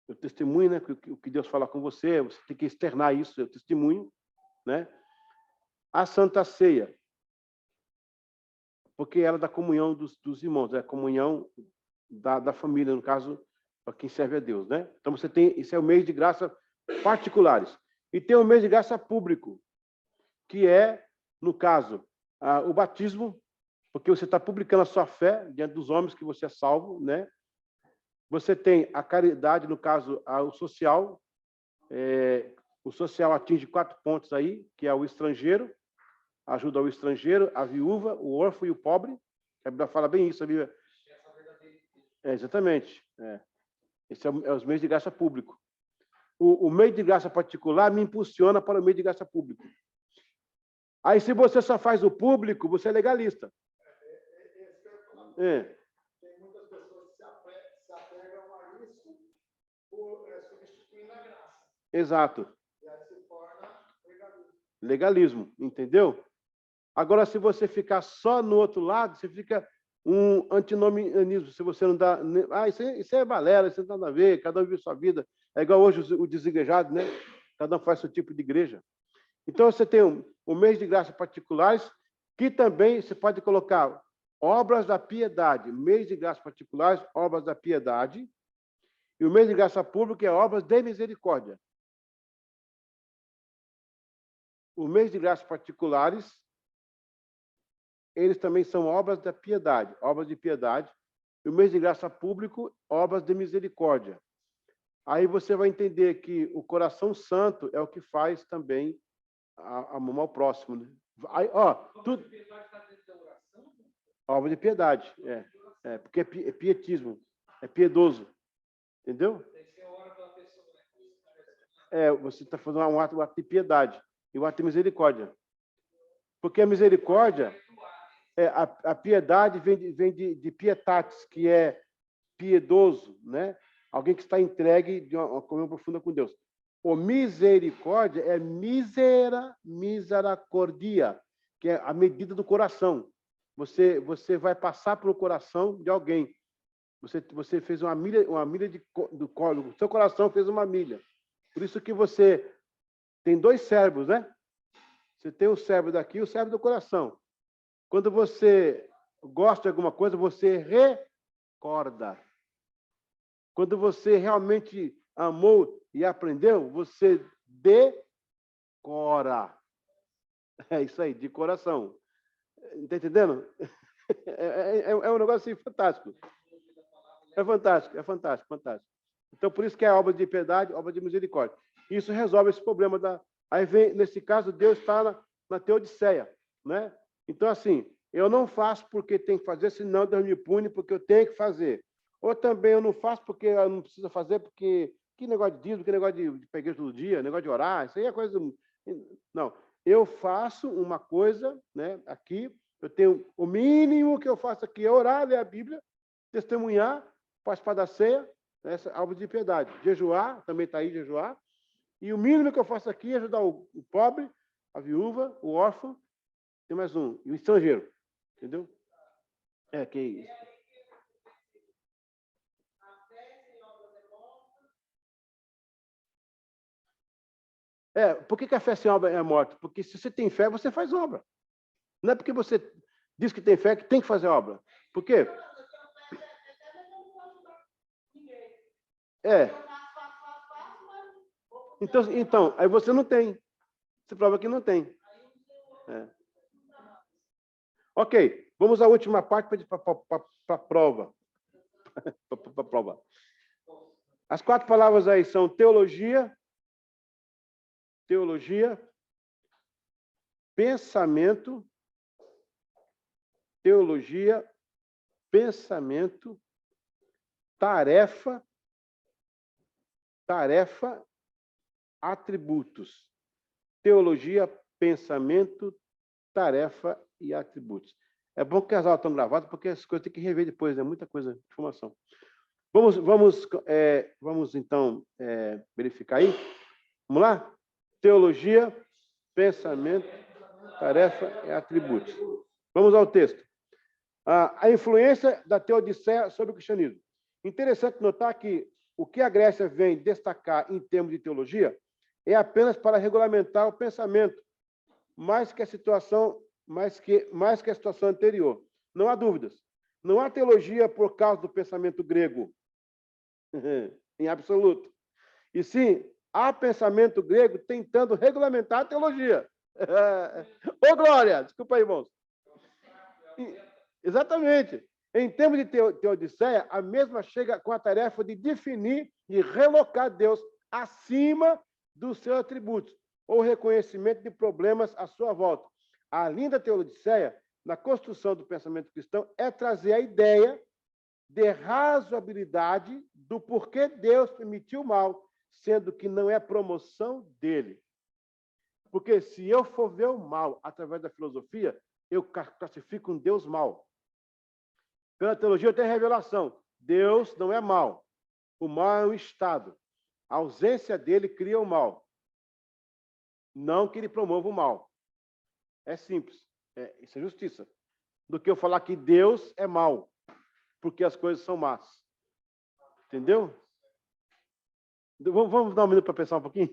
o testemunho, né? O que Deus fala com você tem que externar isso, é o testemunho, né? A Santa Ceia, porque ela é da comunhão dos irmãos, é a comunhão da família, no caso, para quem serve a Deus, né? Então, você tem, isso é o mês de graça particulares. E tem o mês de graça público, que é, no caso, o batismo, porque você está publicando a sua fé diante dos homens que você é salvo, né? Você tem a caridade, no caso, o social. O social atinge 4 pontos aí, que é o estrangeiro, ajuda ao estrangeiro, a viúva, o órfão e o pobre. A Bíblia fala bem isso, a Bíblia. Exatamente. Esse é os meios de graça público. O meio de graça particular me impulsiona para o meio de graça público. Aí, se você só faz o público, você é legalista. Tem muitas pessoas que se apegam a isso por substituindo a graça. Exato. E aí se torna legalismo. Legalismo, entendeu? Agora, se você ficar só no outro lado, você fica um antinomianismo. Se você não dá... isso é balela, isso não tem nada a ver, cada um vive sua vida. É igual hoje o desigrejado, né? Cada um faz seu tipo de igreja. Então, você tem o mês de graça particulares, que também você pode colocar obras da piedade, mês de graça particulares, obras da piedade, e o mês de graça pública é obras de misericórdia. O mês de graça particulares, eles também são obras da piedade, obras de piedade, e o mês de graça público, obras de misericórdia. Aí você vai entender que o coração santo é o que faz também amar ao próximo, né? Aí, tudo... Obra de piedade, porque é pietismo, é piedoso, entendeu? Você está fazendo um ato de piedade e o ato de misericórdia. Porque a misericórdia, a piedade vem de pietatis, que é piedoso, né? Alguém que está entregue de uma comunhão profunda com Deus. O misericórdia é misericordia, que é a medida do coração. Você vai passar pelo coração de alguém. Você fez uma milha do colo. O seu coração fez uma milha. Por isso que você tem 2 cérebros, né? Você tem o cérebro daqui e o cérebro do coração. Quando você gosta de alguma coisa, você recorda. Quando você realmente amou e aprendeu, você decora. É isso aí, de coração. Está entendendo? É um negócio assim, fantástico. É fantástico. Então, por isso que é obra de piedade, obra de misericórdia. Isso resolve esse problema. Aí vem, nesse caso, Deus está na teodiceia, né? Então, assim, eu não faço porque tem que fazer, senão Deus me pune porque eu tenho que fazer. Ou também eu não faço porque eu não preciso fazer, porque que negócio de dízimo, que negócio de pegar todo dia, negócio de orar, isso aí é coisa... Não, eu faço uma coisa, né, aqui, eu tenho o mínimo que eu faço aqui é orar, ler a Bíblia, testemunhar, participar da ceia, essa obra de piedade. Jejuar, também está aí, jejuar. E o mínimo que eu faço aqui é ajudar o pobre, a viúva, o órfão, tem mais um, e o estrangeiro. Entendeu? Que isso. Por que a fé sem obra é morta? Porque se você tem fé, você faz obra. Não é porque você diz que tem fé que tem que fazer obra. Por quê? Então, aí você não tem. Você prova que não tem. Ok, vamos à última parte para a prova. Para a prova. As 4 palavras aí são teologia, pensamento, tarefa, atributos. Teologia, pensamento, tarefa e atributos. É bom que as aulas estão gravadas, porque as coisas tem que rever depois, é muita coisa, informação. Vamos então, verificar aí. Vamos lá? Teologia, pensamento, tarefa e atributos. Vamos ao texto. A influência da teodiceia sobre o cristianismo. Interessante notar que o que a Grécia vem destacar em termos de teologia é apenas para regulamentar o pensamento, mais que a situação anterior. Não há dúvidas. Não há teologia por causa do pensamento grego, em absoluto. E sim, há pensamento grego tentando regulamentar a teologia. Ô, Glória! Desculpa aí, irmãos. Exatamente. Em termos de teodiceia, a mesma chega com a tarefa de definir e relocar Deus acima dos seus atributos, ou reconhecimento de problemas à sua volta. A linda teodiceia, na construção do pensamento cristão, é trazer a ideia de razoabilidade do porquê Deus permitiu o mal, sendo que não é promoção dele. Porque se eu for ver o mal através da filosofia, eu classifico um Deus mau. Pela teologia, eu tenho a revelação. Deus não é mau. O mal é um estado. A ausência dele cria o mal. Não que ele promova o mal. É simples. Isso é justiça. Do que eu falar que Deus é mau, porque as coisas são más. Entendeu? Vamos dar um minuto para pensar um pouquinho?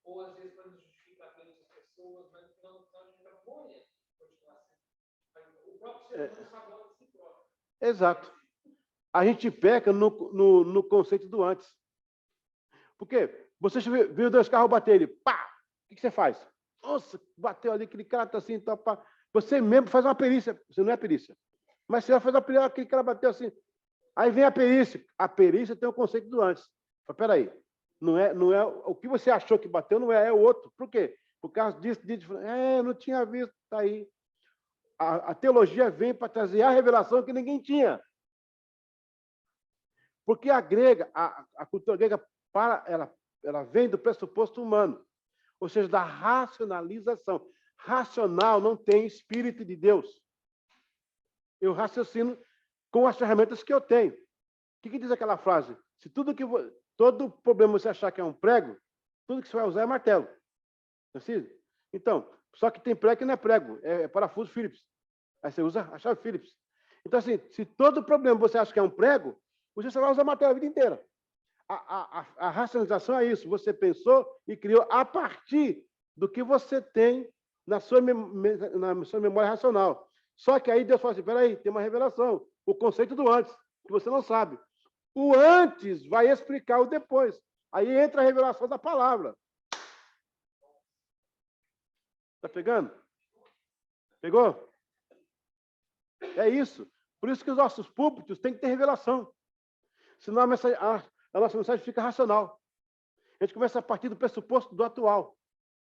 Ou às vezes para nos justificar pelas pessoas, mas no final a gente apoia continuar sendo. O próprio ser humano sabota de si próprio. Exato. A gente peca no conceito do antes. Por quê? Você viu 2 carros bater ele, pá! O que você faz? Nossa, bateu ali, aquele cara tá assim, tá, pá. Você mesmo faz uma perícia. Você não é perícia. Mas você vai fazer uma perícia, aquele cara bateu assim. Aí vem a perícia. A perícia tem o conceito do antes. Espera aí. Não é o que você achou que bateu, não é o outro. Por quê? Por causa disso, não tinha visto, está aí. A teologia vem para trazer a revelação que ninguém tinha. Porque a grega, a cultura grega, ela vem do pressuposto humano, ou seja, da racionalização. Racional não tem espírito de Deus. Eu raciocino com as ferramentas que eu tenho. O que diz aquela frase? Se todo problema você achar que é um prego, tudo que você vai usar é martelo. Não é assim? Então, só que tem prego que não é prego, é parafuso Phillips. Aí você usa a chave Phillips. Então, assim, se todo problema você acha que é um prego, você só vai usar martelo a vida inteira. A racionalização é isso. Você pensou e criou a partir do que você tem na sua memória racional. Só que aí Deus fala assim, peraí, tem uma revelação. O conceito do antes, que você não sabe. O antes vai explicar o depois. Aí entra a revelação da palavra. Está pegando? Pegou? É isso. Por isso que os nossos púlpitos têm que ter revelação. Senão a nossa mensagem fica racional. A gente começa a partir do pressuposto do atual.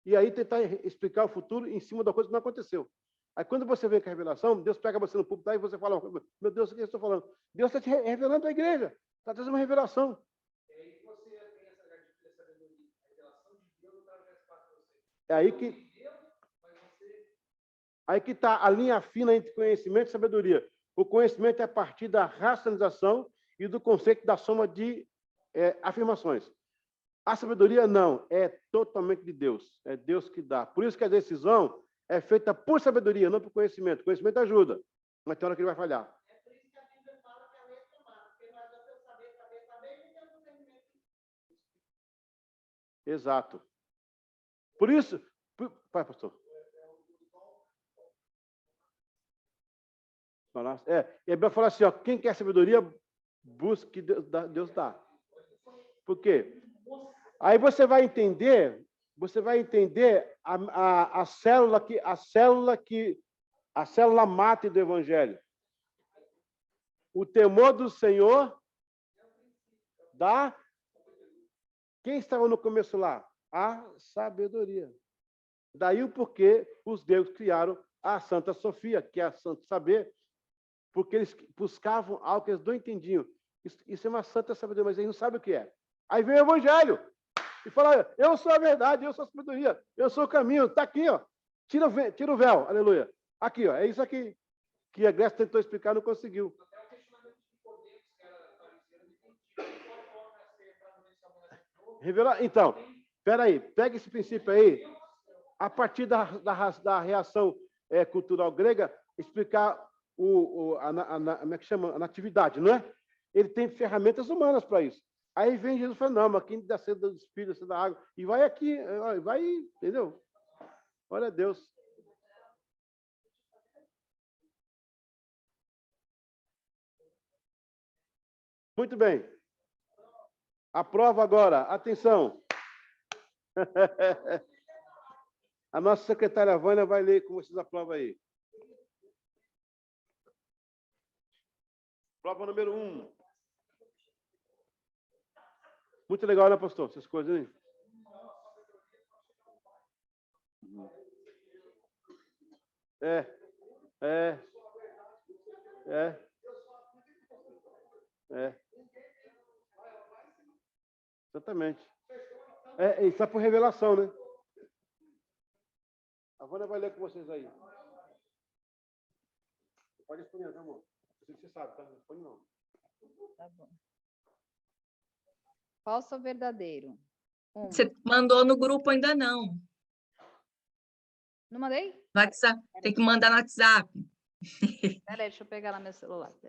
E aí tentar explicar o futuro em cima da coisa que não aconteceu. Aí quando você vem com a revelação, Deus pega você no púlpito e você fala, meu Deus, o que eu estou falando? Deus está te revelando a igreja. Está trazendo uma revelação. É aí que está a linha fina entre conhecimento e sabedoria. O conhecimento é a partir da racionalização e do conceito da soma de afirmações. A sabedoria não, é totalmente de Deus. É Deus que dá. Por isso que a decisão é feita por sabedoria, não por conhecimento. O conhecimento ajuda, mas tem hora que ele vai falhar. É por isso que a Bíblia fala que a letra é má, porque não adianta eu saber e não tem entendimento. Exato. Por isso... Pai, pastor. E a Bíblia fala assim, ó, quem quer sabedoria, busque Deus dá. Por quê? Aí você vai entender a célula mate do evangelho. O temor do Senhor dá. Quem estava no começo lá? A sabedoria. Daí o porquê os gregos criaram a Santa Sofia, que é a Santo Saber, porque eles buscavam algo que eles não entendiam. Isso é uma santa sabedoria, mas eles não sabem o que é. Aí vem o evangelho e fala, eu sou a verdade, eu sou a sabedoria, eu sou o caminho, está aqui, ó. Tira o véu, aleluia. Aqui, ó, é isso aqui que a Grécia tentou explicar, não conseguiu. Revelar, então, espera aí, pega esse princípio aí, a partir da reação cultural grega, explicar como é que chama? A natividade, não é? Ele tem ferramentas humanas para isso. Aí vem Jesus e fala, não, mas quem dá sede do Espírito, sede da água, e vai aqui, vai, entendeu? Olha a Deus. Muito bem. A prova agora, atenção. A nossa secretária Vânia vai ler com vocês a prova aí. Prova número 1. Muito legal, né, pastor? Essas coisas aí. Exatamente. Isso é por revelação, né? A Vânia vai ler com vocês aí. Pode responder, tá, amor? Você sabe, tá? Não responde, não. Tá bom. Falso ou verdadeiro? Você mandou no grupo ainda não. Não mandei? No WhatsApp. Tem que mandar no WhatsApp. Peraí, deixa eu pegar lá meu celular. Você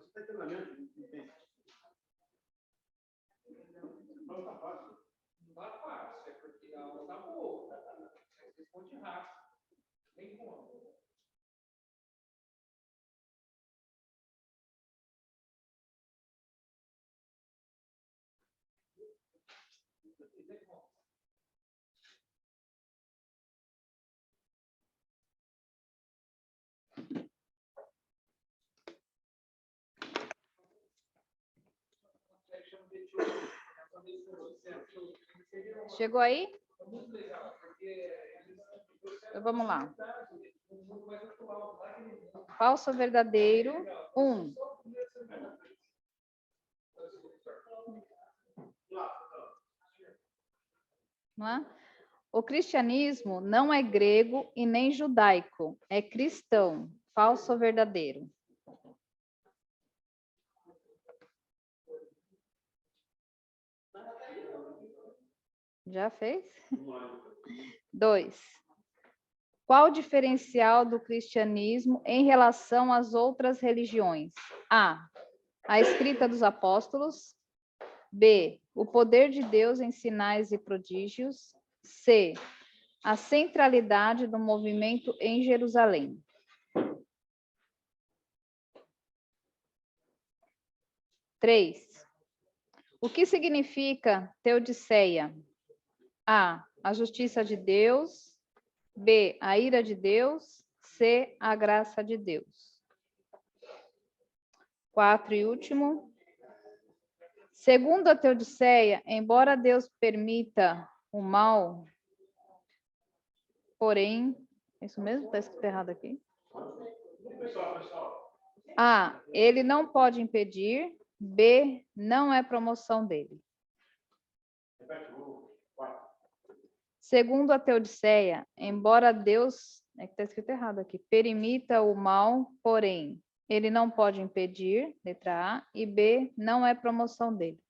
está treinamento? Não está fácil. Não está fácil, é porque a aula está boa. Você responde rápido. Tem como. Chegou aí? Então, vamos lá. Falso ou verdadeiro? 1. Não é? O cristianismo não é grego e nem judaico, é cristão. Falso ou verdadeiro? Já fez? 2. Qual o diferencial do cristianismo em relação às outras religiões? A. A escrita dos apóstolos. B. O poder de Deus em sinais e prodígios. C. A centralidade do movimento em Jerusalém. 3. O que significa Teodiceia? A. A justiça de Deus. B. A ira de Deus. C. A graça de Deus. 4 e último. Segundo a Teodiceia, embora Deus permita o mal, porém, isso mesmo? Está escrito errado aqui. A. Ele não pode impedir. B. Não é promoção dele. Segundo a Teodiceia, embora Deus, é que está escrito errado aqui, permita o mal, porém, ele não pode impedir, letra A, e B, não é promoção dele.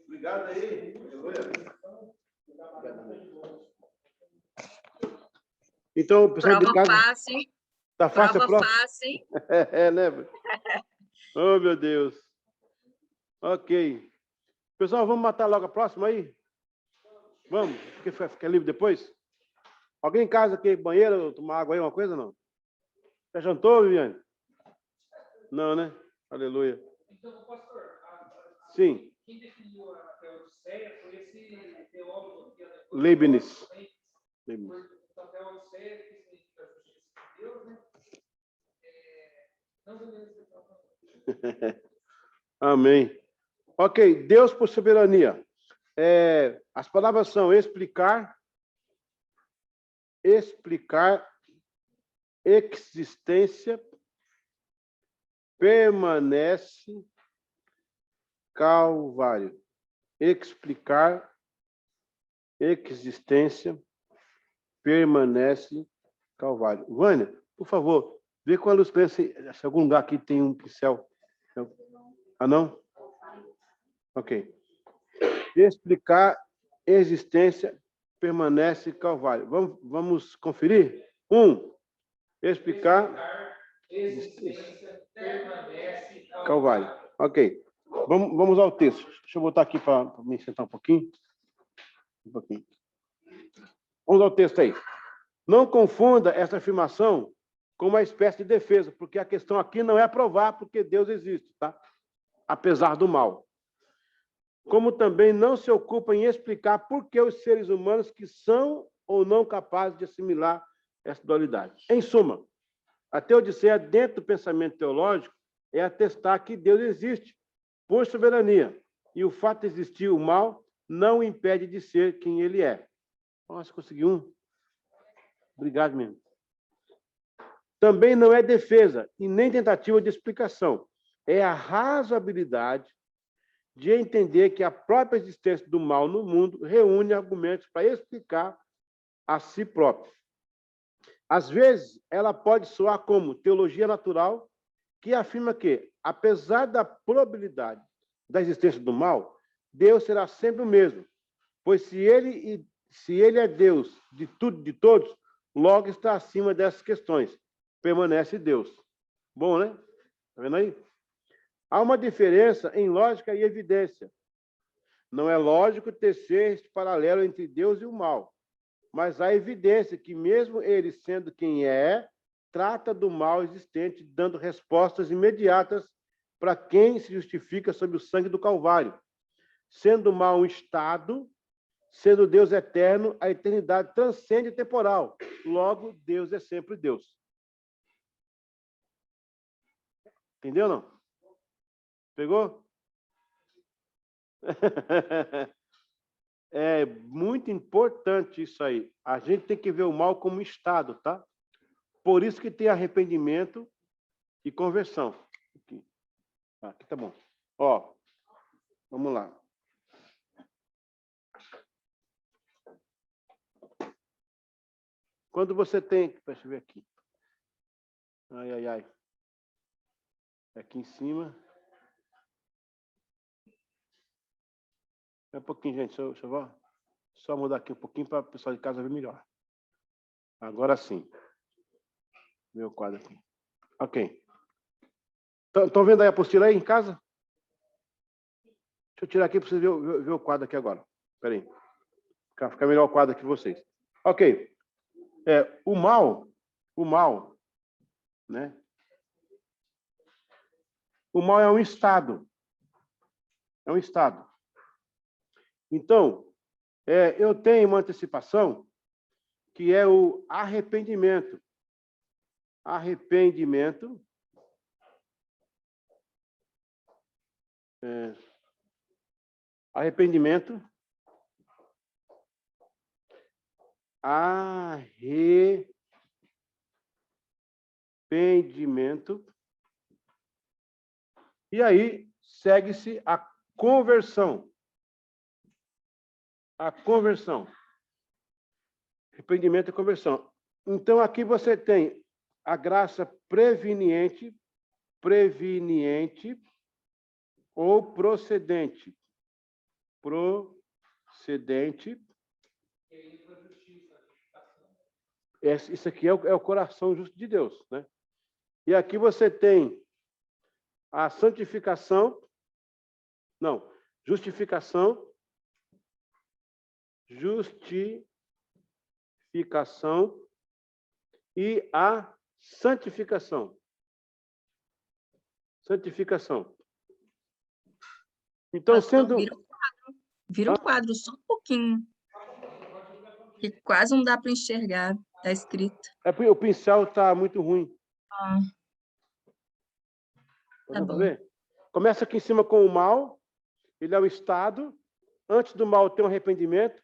Obrigado aí. Então, o pessoal de Prova casa... fácil, hein? Tá fácil a Prova prova? fácil, hein? Né? Oh, meu Deus. Ok. Pessoal, vamos matar logo a próxima aí? Vamos? Fica livre depois? Alguém em casa aqui, banheiro, tomar água aí, uma coisa, não? Já jantou, Viviane? Não, né? Aleluia. Então, pastor, Sim. quem definiu a Teodiceia foi esse teólogo que é Leibniz. A Teodiceia, que significa a justiça de Deus, né? Não do Amém. Ok, Deus por soberania. As palavras são explicar, existência, permanece, Calvário. Explicar, existência, permanece, Calvário. Vânia, por favor, vê com a luz preta se algum lugar aqui tem um pincel. Ah, não? Ok. Explicar, existência, permanece, Calvário. Vamos conferir? 1. Explicar, existência, permanece, Calvário. Ok. Vamos ao texto. Deixa eu botar aqui para me sentar um pouquinho. Vamos ao texto aí. Não confunda essa afirmação com uma espécie de defesa, porque a questão aqui não é provar porque Deus existe, tá? Apesar do mal. Como também não se ocupa em explicar por que os seres humanos que são ou não capazes de assimilar essa dualidade. Em suma, a Teodiceia, dentro do pensamento teológico, é atestar que Deus existe por soberania, e o fato de existir o mal não o impede de ser quem ele é. Nossa, consegui um. Obrigado mesmo. Também não é defesa e nem tentativa de explicação. É a razoabilidade de entender que a própria existência do mal no mundo reúne argumentos para explicar a si próprio. Às vezes, ela pode soar como teologia natural, que afirma que, apesar da probabilidade da existência do mal, Deus será sempre o mesmo, pois se ele é Deus de tudo e de todos, logo está acima dessas questões. Permanece Deus. Bom, né? Está vendo aí? Há uma diferença em lógica e evidência. Não é lógico tecer este paralelo entre Deus e o mal, mas há evidência que, mesmo ele sendo quem é, trata do mal existente, dando respostas imediatas para quem se justifica sob o sangue do Calvário. Sendo o mal um estado, sendo Deus eterno, a eternidade transcende o temporal. Logo, Deus é sempre Deus. Entendeu, não? Pegou? É muito importante isso aí. A gente tem que ver o mal como estado, tá? Por isso que tem arrependimento e conversão. Aqui tá bom. Ó, vamos lá. Quando você tem... Deixa eu ver aqui. Ai, ai, ai. Aqui em cima. É um pouquinho, gente. Deixa eu só mudar aqui um pouquinho para o pessoal de casa ver melhor. Agora sim. Meu quadro aqui. Ok. Estão vendo aí a apostila aí em casa? Deixa eu tirar aqui para vocês ver o quadro aqui agora. Espera aí. Fica melhor o quadro aqui vocês. Ok. O mal, né? O mal é um estado. É um estado. Então, eu tenho uma antecipação que é o arrependimento. Arrependimento. Arrependimento. Arrependimento. E aí, segue-se a conversão. A conversão. Arrependimento e conversão. Então, aqui você tem a graça preveniente ou procedente. Procedente. Isso aqui é o coração justo de Deus, né? E aqui você tem a santificação, não, justificação e a santificação. Santificação. Então, Pastor, sendo... Vira um quadro só um pouquinho. Que quase não dá para enxergar. Está escrito. O pincel está muito ruim. Ah, tá bom. Ver? Começa aqui em cima com o mal. Ele é o estado. Antes do mal, eu tenho arrependimento.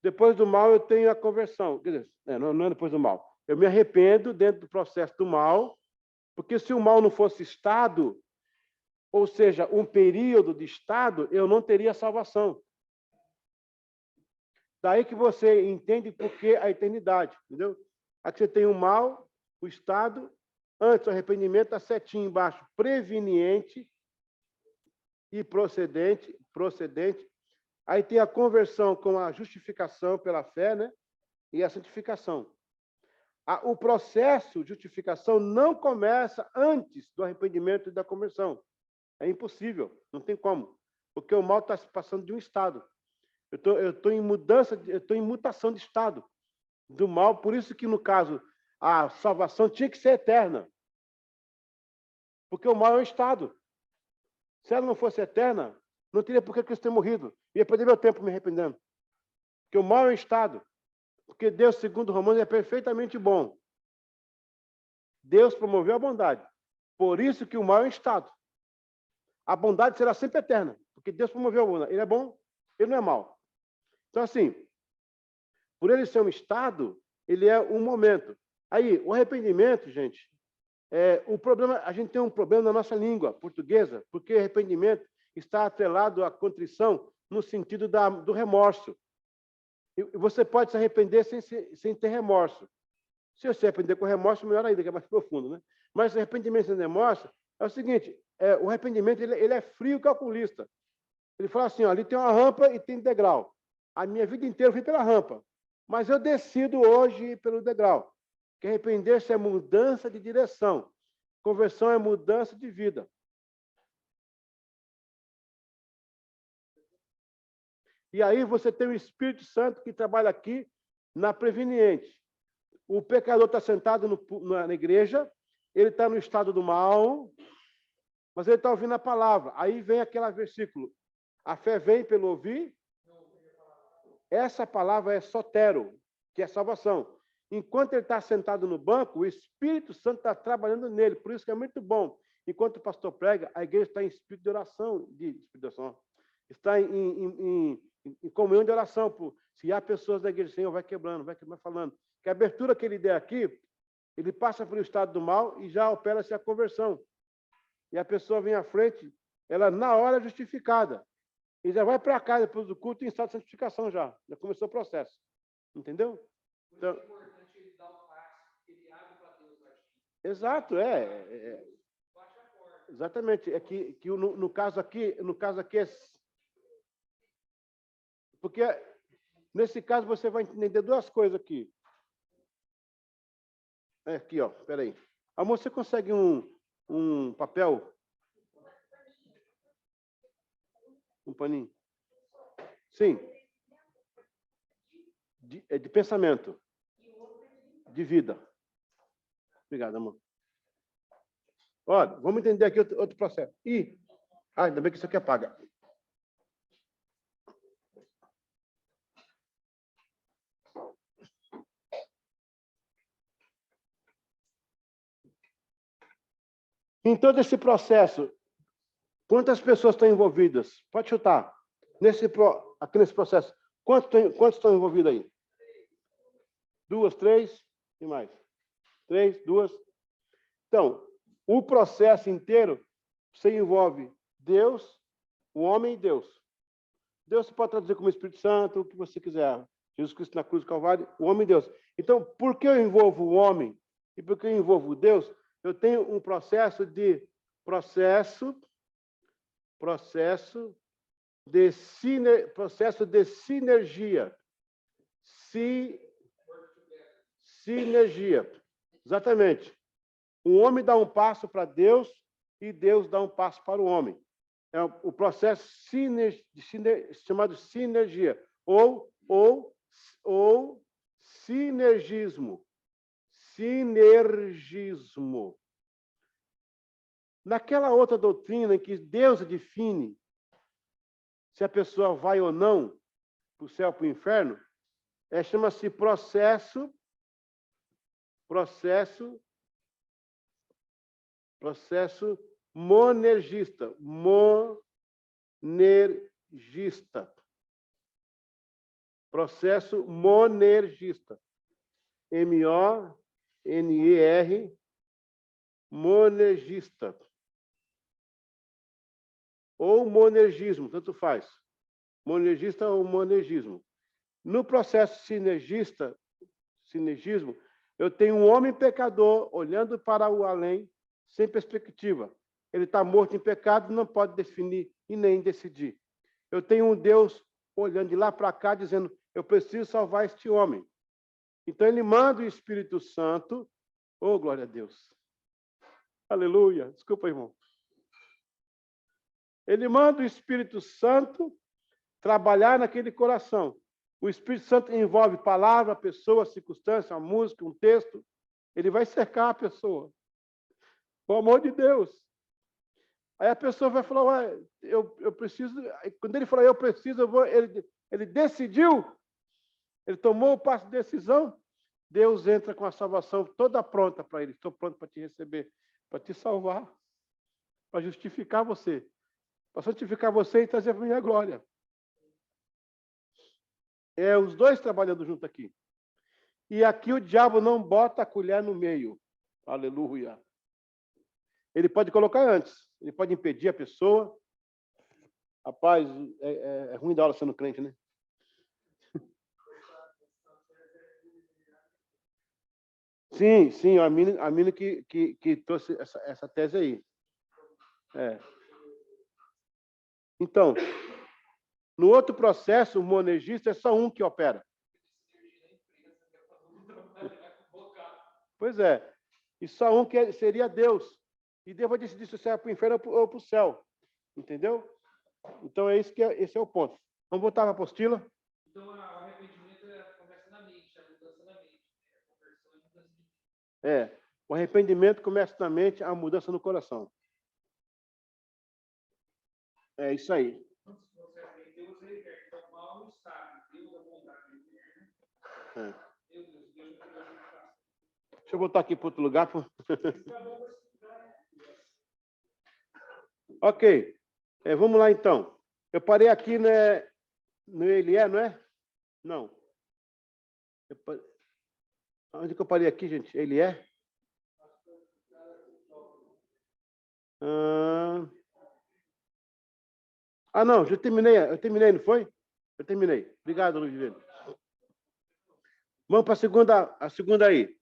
Depois do mal, eu tenho a conversão. Quer dizer, não é depois do mal. Eu me arrependo dentro do processo do mal, porque se o mal não fosse estado, ou seja, um período de estado, eu não teria salvação. Daí que você entende por que a eternidade, entendeu? Aqui você tem o mal, o estado, antes o arrependimento, a setinha embaixo, preveniente e procedente. Aí tem a conversão com a justificação pela fé, né? E a santificação. O processo de justificação não começa antes do arrependimento e da conversão. É impossível, não tem como. Porque o mal está se passando de um estado. Eu estou em mudança, eu estou em mutação de estado do mal, por isso que, no caso, a salvação tinha que ser eterna. Porque o mal é um estado. Se ela não fosse eterna, não teria por que Cristo ter morrido. Ia perder meu tempo me arrependendo. Porque o mal é um estado. Porque Deus, segundo Romanos, é perfeitamente bom. Deus promoveu a bondade. Por isso que o mal é um estado. A bondade será sempre eterna. Porque Deus promoveu a bondade. Ele é bom, ele não é mau. Então, assim, por ele ser um estado, ele é um momento. Aí, o arrependimento, gente, o problema, a gente tem um problema na nossa língua portuguesa, porque arrependimento está atrelado à contrição no sentido do remorso. E você pode se arrepender sem ter remorso. Se você arrepender com remorso, melhor ainda, que é mais profundo, né? Mas arrependimento sem remorso é o seguinte, o arrependimento ele é frio calculista. Ele fala assim, ó, ali tem uma rampa e tem degrau. A minha vida inteira eu fui pela rampa, mas eu decido hoje ir pelo degrau. Que arrepender-se é mudança de direção. Conversão é mudança de vida. E aí você tem o Espírito Santo que trabalha aqui na preveniente. O pecador está sentado na igreja, ele está no estado do mal, mas ele está ouvindo a palavra. Aí vem aquele versículo. A fé vem pelo ouvir. Essa palavra é sotero, que é salvação. Enquanto ele está sentado no banco, o Espírito Santo está trabalhando nele. Por isso que é muito bom. Enquanto o pastor prega, a igreja está em espírito de oração. Está em comunhão de oração. Se há pessoas da igreja, Senhor, vai quebrando, falando. Que a abertura que ele der aqui, ele passa pelo estado do mal e já opera-se a conversão. E a pessoa vem à frente, ela na hora é justificada. E já vai para casa depois do culto em estado de santificação já. Já começou o processo. Entendeu? Então, é importante ele dar o passo, ele abre para Deus. Exato, exatamente. É que no caso aqui é... Porque nesse caso você vai entender duas coisas aqui. Aqui, ó, peraí. Amor, você consegue um papel? Um paninho? Sim. De pensamento. De vida. Obrigado, amor. Olha, vamos entender aqui outro processo. Ainda bem que isso aqui apaga. Em todo esse processo, quantas pessoas estão envolvidas? Pode chutar. Aqui nesse processo, quantos estão envolvidos aí? 2, 3 e mais. 3, 2. Então, o processo inteiro, você envolve Deus, o homem e Deus. Deus você pode traduzir como Espírito Santo, o que você quiser. Jesus Cristo na cruz do Calvário, o homem e Deus. Então, por que eu envolvo o homem e por que eu envolvo Deus? Eu tenho um processo de sinergia. Sinergia. Exatamente. O homem dá um passo para Deus e Deus dá um passo para o homem. É o processo chamado sinergia ou sinergismo. Sinergismo. Naquela outra doutrina em que Deus define se a pessoa vai ou não para o céu, para o inferno, chama-se processo monergista. Processo monergista. M-O-N-E-R, monergista. Ou monergismo, tanto faz. Monergista ou monergismo. No processo sinergismo, eu tenho um homem pecador olhando para o além, sem perspectiva. Ele está morto em pecado, não pode definir e nem decidir. Eu tenho um Deus olhando de lá para cá, dizendo, eu preciso salvar este homem. Então, ele manda o Espírito Santo. Oh, glória a Deus. Aleluia. Desculpa, irmão. Ele manda o Espírito Santo trabalhar naquele coração. O Espírito Santo envolve palavra, pessoa, circunstância, uma música, um texto. Ele vai cercar a pessoa. O amor de Deus. Aí a pessoa vai falar, ué, eu preciso... Quando ele falar, eu preciso, eu vou... Ele decidiu, ele tomou o passo de decisão, Deus entra com a salvação toda pronta para ele. Estou pronto para te receber, para te salvar, para justificar você, para santificar você e trazer para a minha glória. Os dois trabalhando junto aqui. E aqui o diabo não bota a colher no meio. Aleluia. Ele pode colocar antes. Ele pode impedir a pessoa. Rapaz, é ruim dar aula sendo crente, né? Sim, a mina que trouxe essa tese aí. Então, no outro processo, o monergista é só um que opera. Pois é. E só um que seria Deus. E Deus vai decidir se você vai para o inferno ou para o céu. Entendeu? Então, esse é o ponto. Vamos voltar para a apostila? Então, o arrependimento começa na mente, a mudança na mente. A conversão é a mudança de... O arrependimento começa na mente, a mudança no coração. É isso aí. Deus é eterno, então o mal não está. Deus é bondade eterna. É. Deus Deixa eu botar aqui para outro lugar. Ok. Vamos lá, então. Eu parei aqui, né, no Elié, não é? Não. Onde que eu parei aqui, gente? Elié? Não, já terminei. Eu terminei, não foi? Eu terminei. Obrigado, Luiz Viviane. Vamos para a segunda aí.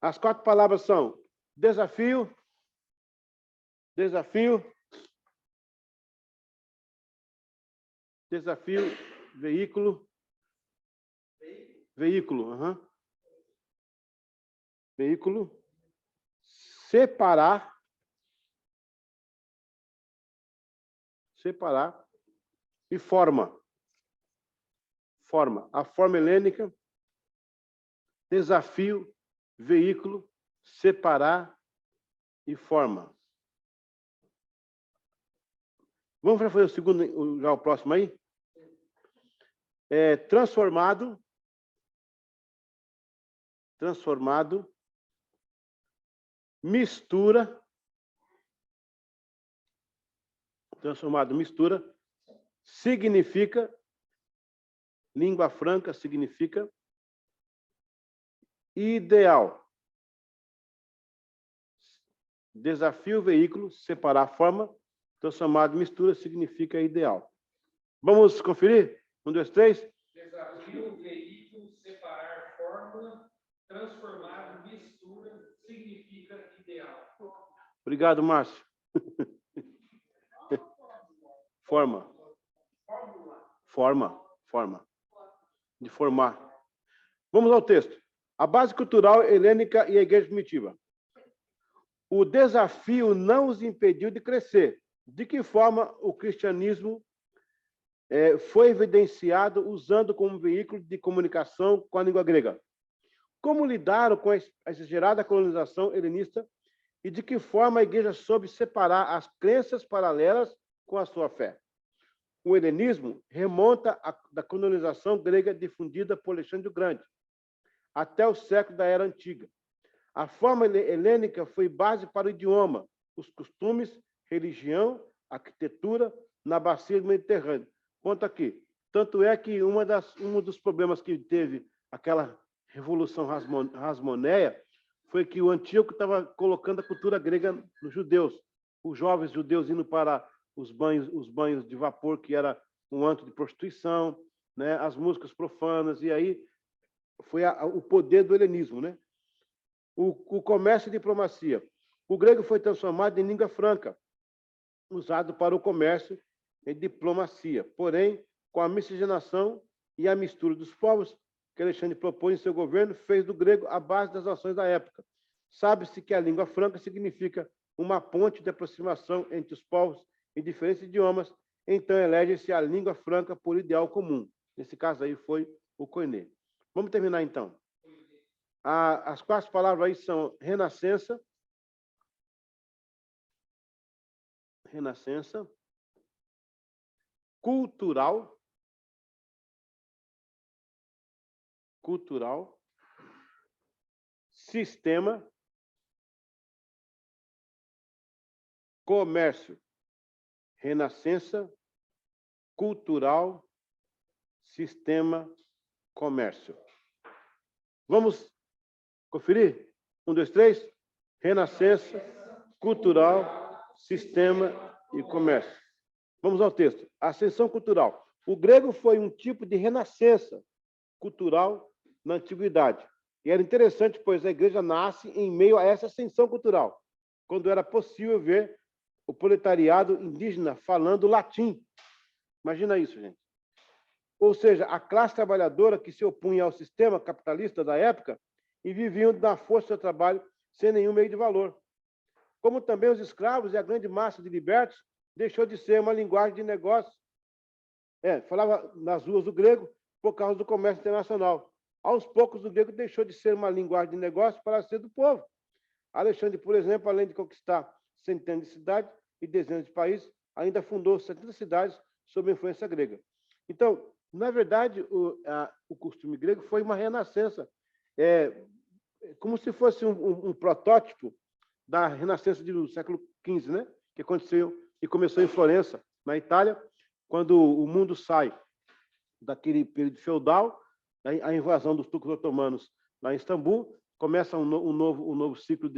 As 4 palavras são desafio, veículo, separar e forma. A forma helênica, desafio, veículo, separar e forma. Vamos fazer o segundo, já o próximo aí? Transformado, mistura, significa, língua franca significa ideal. Desafio, veículo, separar a forma, transformado, mistura, significa ideal. Vamos conferir? 1, 2, 3. Desafio, veículo, separar, forma, transformado, mistura, significa ideal. Obrigado, Márcio. Forma. De formar. Vamos ao texto. A base cultural helênica e a igreja primitiva. O desafio não os impediu de crescer. De que forma o cristianismo foi evidenciado usando como veículo de comunicação com a língua grega? Como lidaram com a exagerada colonização helenista e de que forma a igreja soube separar as crenças paralelas com a sua fé? O helenismo remonta da colonização grega difundida por Alexandre o Grande até o século da Era Antiga. A forma helênica foi base para o idioma, os costumes, religião, arquitetura na bacia do Mediterrâneo. Ponto aqui. Tanto é que um dos problemas que teve aquela revolução rasmoneia foi que o Antíoco estava colocando a cultura grega nos judeus. Os jovens judeus indo para os banhos de vapor, que era um antro de prostituição, né? As músicas profanas, e aí foi o poder do helenismo, né? O comércio e diplomacia. O grego foi transformado em língua franca, usado para o comércio e diplomacia. Porém, com a miscigenação e a mistura dos povos que Alexandre propôs em seu governo, fez do grego a base das nações da época. Sabe-se que a língua franca significa uma ponte de aproximação entre os povos em diferentes idiomas, então elege-se a língua franca por ideal comum. Nesse caso aí foi o koiné. Vamos terminar, então. As 4 palavras aí são renascença, cultural, sistema, comércio. Renascença, cultural, sistema, comércio. Vamos conferir? 1, 2, 3. Renascença, cultural, sistema e comércio. Vamos ao texto. Ascensão cultural. O grego foi um tipo de renascença cultural na antiguidade. E era interessante, pois a igreja nasce em meio a essa ascensão cultural, quando era possível ver o proletariado indígena falando latim. Imagina isso, gente. Ou seja, a classe trabalhadora que se opunha ao sistema capitalista da época e viviam da força do trabalho sem nenhum meio de valor. Como também os escravos e a grande massa de libertos deixou de ser uma linguagem de negócio. Falava nas ruas do grego por causa do comércio internacional. Aos poucos, o grego deixou de ser uma linguagem de negócio para ser do povo. Alexandre, por exemplo, além de conquistar centenas de cidades e dezenas de países, ainda fundou 70 cidades sob a influência grega. Então, na verdade, o costume grego foi uma renascença, como se fosse um protótipo da renascença do século XV, né? Que aconteceu e começou em Florença, na Itália, quando o mundo sai daquele período feudal, a invasão dos turcos otomanos lá em Istambul, começa um novo ciclo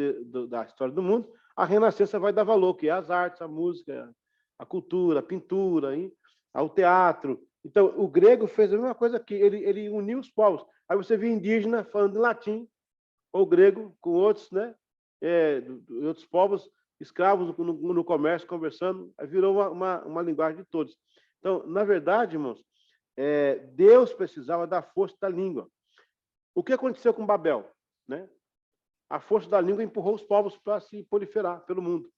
da história do mundo. A renascença vai dar valor, que é as artes, a música, a cultura, a pintura, hein? Ao teatro. Então, o grego fez a mesma coisa aqui, ele uniu os povos. Aí você vê indígena falando em latim, ou grego, com outros, né? Outros povos, escravos no comércio, conversando, aí virou uma linguagem de todos. Então, na verdade, irmãos, Deus precisava da força da língua. O que aconteceu com Babel? Né? A força da língua empurrou os povos para se proliferar pelo mundo.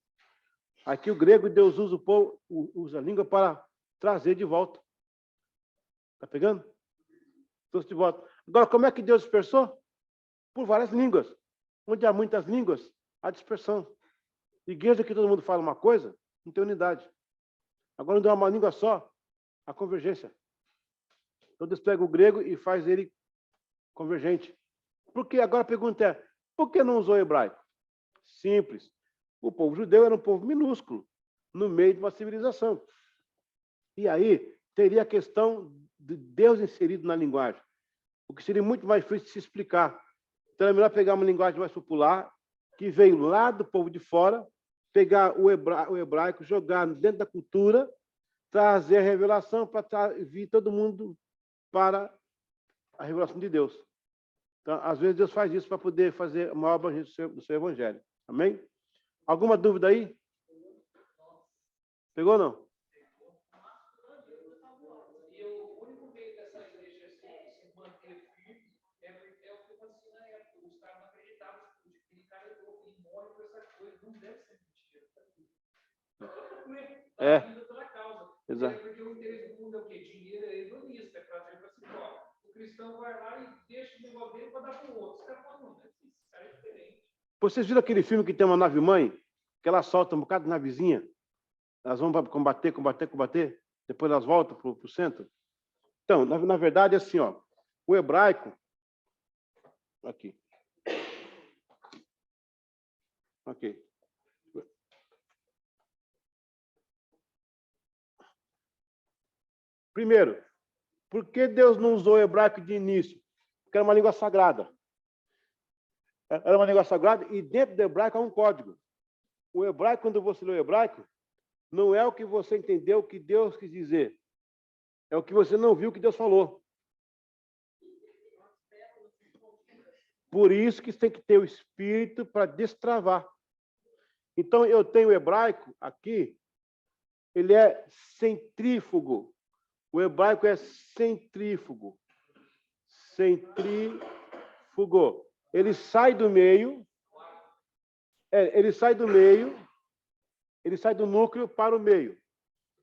Aqui o grego, Deus usa a língua para trazer de volta. Está pegando? Trouxe de volta. Agora, como é que Deus dispersou? Por várias línguas. Onde há muitas línguas, há dispersão. Igreja que todo mundo fala uma coisa, não tem unidade. Agora, onde há uma língua só, há convergência. Então, Deus pega o grego e faz ele convergente. Porque agora a pergunta é, por que não usou o hebraico? Simples. O povo judeu era um povo minúsculo, no meio de uma civilização. E aí, teria a questão de Deus inserido na linguagem, o que seria muito mais difícil de se explicar. Então, é melhor pegar uma linguagem mais popular, que veio lá do povo de fora, pegar o hebraico, jogar dentro da cultura, trazer a revelação para vir todo mundo para a revelação de Deus. Então, às vezes, Deus faz isso para poder fazer uma obra do seu evangelho. Amém? Alguma dúvida aí? Pegou ou não? E o único meio dessa igreja se manter firme é o que aconteceu na época. Os caras não acreditavam que aquele cara é louco, ele morre por essa coisa. Não deve ser mentira. Está vindo pela causa. Exato. Porque o interesse do mundo é o quê? Dinheiro é hedonista, é prazer para si próprio. O cristão vai lá e deixa o negócio dele para dar para o outro. Os caras falam, não, esse cara é diferente. Vocês viram aquele filme que tem uma nave-mãe? Que ela solta um bocado de navezinha? Elas vão para combater. Depois elas voltam para o centro. Então, na verdade, é assim, ó, o hebraico... Aqui. Ok. Primeiro, por que Deus não usou o hebraico de início? Porque era uma língua sagrada. Era uma língua sagrada e dentro do hebraico há um código. O hebraico, quando você lê o hebraico, não é o que você entendeu o que Deus quis dizer. É o que você não viu o que Deus falou. Por isso que você tem que ter o espírito para destravar. Então, eu tenho o hebraico aqui, ele é centrífugo. O hebraico é centrífugo. Centrífugo. Ele sai do meio, ele sai do núcleo para o meio.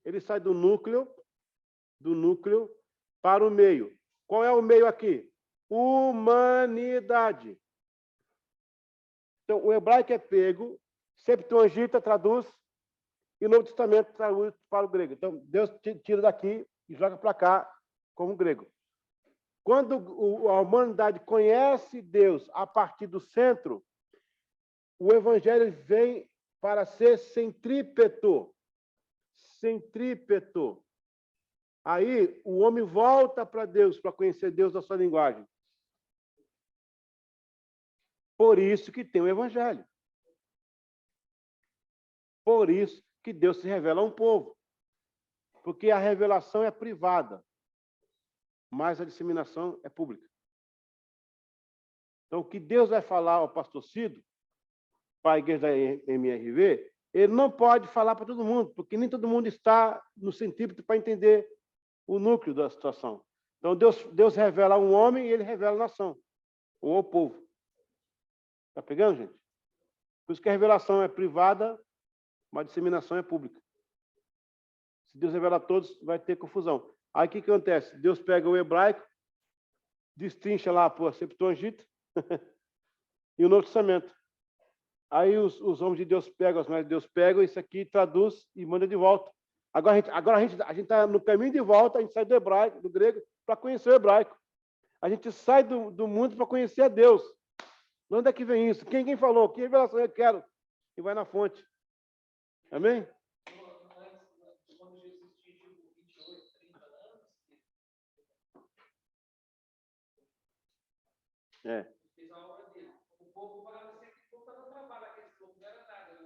Ele sai do núcleo para o meio. Qual é o meio aqui? Humanidade. Então, o hebraico é pego, Septuaginta traduz, e o Novo Testamento traduz para o grego. Então, Deus tira daqui e joga para cá como grego. Quando a humanidade conhece Deus a partir do centro, o evangelho vem para ser centrípeto. Centrípeto. Aí o homem volta para Deus, para conhecer Deus na sua linguagem. Por isso que tem o evangelho. Por isso que Deus se revela a um povo. Porque a revelação é privada, mas a disseminação é pública. Então, o que Deus vai falar ao pastor Cido, para a igreja da MRV, ele não pode falar para todo mundo, porque nem todo mundo está no centímetro para entender o núcleo da situação. Então, Deus revela a um homem e ele revela a nação, ou ao povo. Está pegando, gente? Por isso que a revelação é privada, mas a disseminação é pública. Se Deus revela a todos, vai ter confusão. Aí o que acontece? Deus pega o hebraico, destrincha lá para a Septuaginta e o Novo Testamento. Aí os homens de Deus pegam, as mulheres de Deus pegam isso aqui, traduz e manda de volta. Agora a gente está no caminho de volta, a gente sai do hebraico, do grego, para conhecer o hebraico. A gente sai do mundo para conhecer a Deus. De onde é que vem isso? Quem falou? Que revelação eu quero? E vai na fonte. Amém? Quando Jesus tinha 28, 30 anos, fez a obra dele. O povo falava assim, que o povo estava no trabalho, aquele povo não era nada.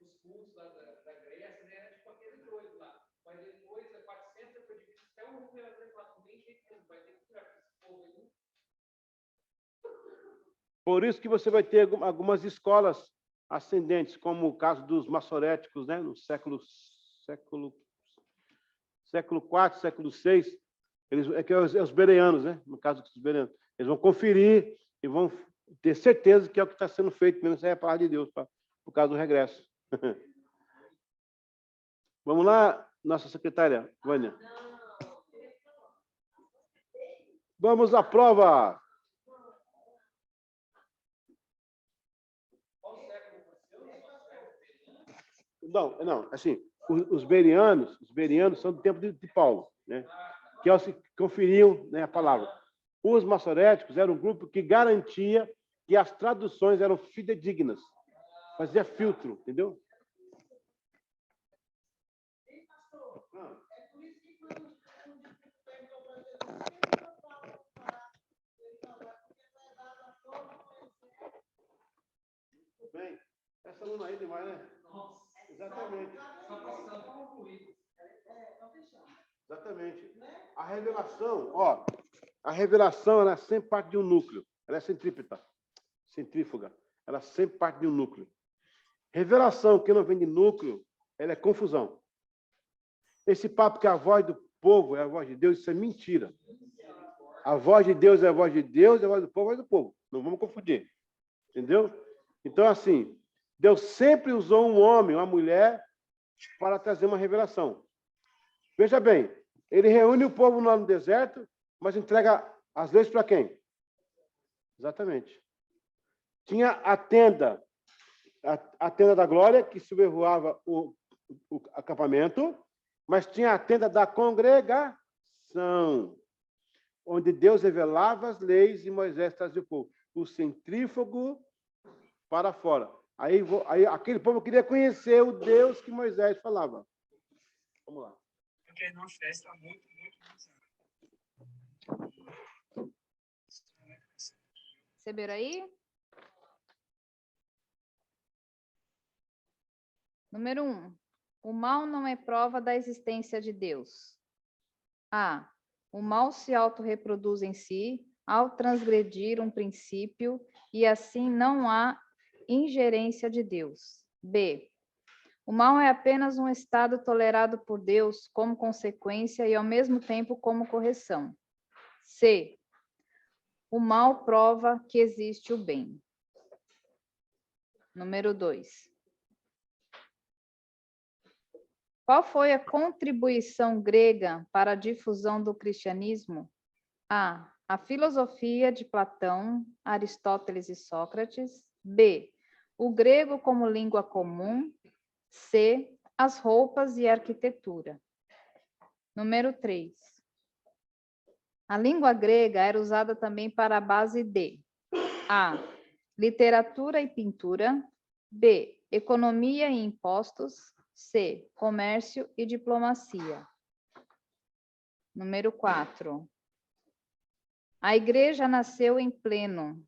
Os cultos lá da Grécia, né? Era tipo aquele doido lá. Mas depois, 400, depois de Cristo, até o imperador falou, nem jeito mesmo, vai ter que tirar esse povo aí. Por isso que você vai ter algumas escolas ascendentes, como o caso dos maçoréticos, né? No século IV, século VI, que é os bereanos, né? No caso dos bereanos. Eles vão conferir e vão ter certeza que é o que está sendo feito, mesmo se é a palavra de Deus, por causa do regresso. Vamos lá, nossa secretária, Vânia. Vamos à prova. Não, assim, os berianos são do tempo de Paulo, né? Que eles conferiam, né, a palavra. Os maçoréticos eram um grupo que garantia que as traduções eram fidedignas, fazia filtro, entendeu? Bem, essa aluna aí demais, né? Nossa. Exatamente. Só passando para concluir. Exatamente. A revelação, ela sempre parte de um núcleo. Ela é centrífuga. Ela sempre parte de um núcleo. Revelação que não vem de núcleo, ela é confusão. Esse papo que a voz do povo é a voz de Deus, isso é mentira. A voz de Deus é a voz de Deus, a voz do povo é a voz do povo. Não vamos confundir. Entendeu? Então, assim, Deus sempre usou um homem, uma mulher, para trazer uma revelação. Veja bem, ele reúne o povo lá no deserto, mas entrega as leis para quem? Exatamente. Tinha a tenda da glória, que sobrevoava o acampamento, mas tinha a tenda da congregação, onde Deus revelava as leis e Moisés trazia o povo. O centrífugo para fora. Aí aquele povo queria conhecer o Deus que Moisés falava. Vamos lá. Porque não festa muito. Receberam aí? Número 1. O mal não é prova da existência de Deus. A. O mal se autorreproduz em si, ao transgredir um princípio, e assim não há ingerência de Deus. B. O mal é apenas um estado tolerado por Deus como consequência e, ao mesmo tempo, como correção. C. O mal prova que existe o bem. Número 2. Qual foi a contribuição grega para a difusão do cristianismo? A. A filosofia de Platão, Aristóteles e Sócrates. B. O grego como língua comum. C. As roupas e a arquitetura. Número 3. A língua grega era usada também para a base de A. Literatura e pintura. B. Economia e impostos. C. Comércio e diplomacia. Número 4. A igreja nasceu em pleno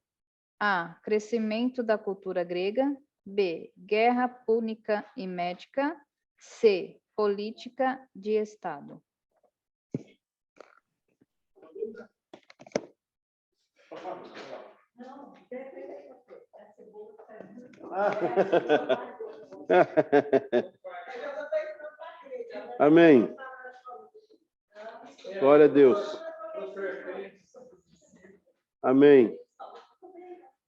A. Crescimento da cultura grega. B. Guerra púnica e médica. C. Política de Estado. Amém. Glória a Deus. Amém.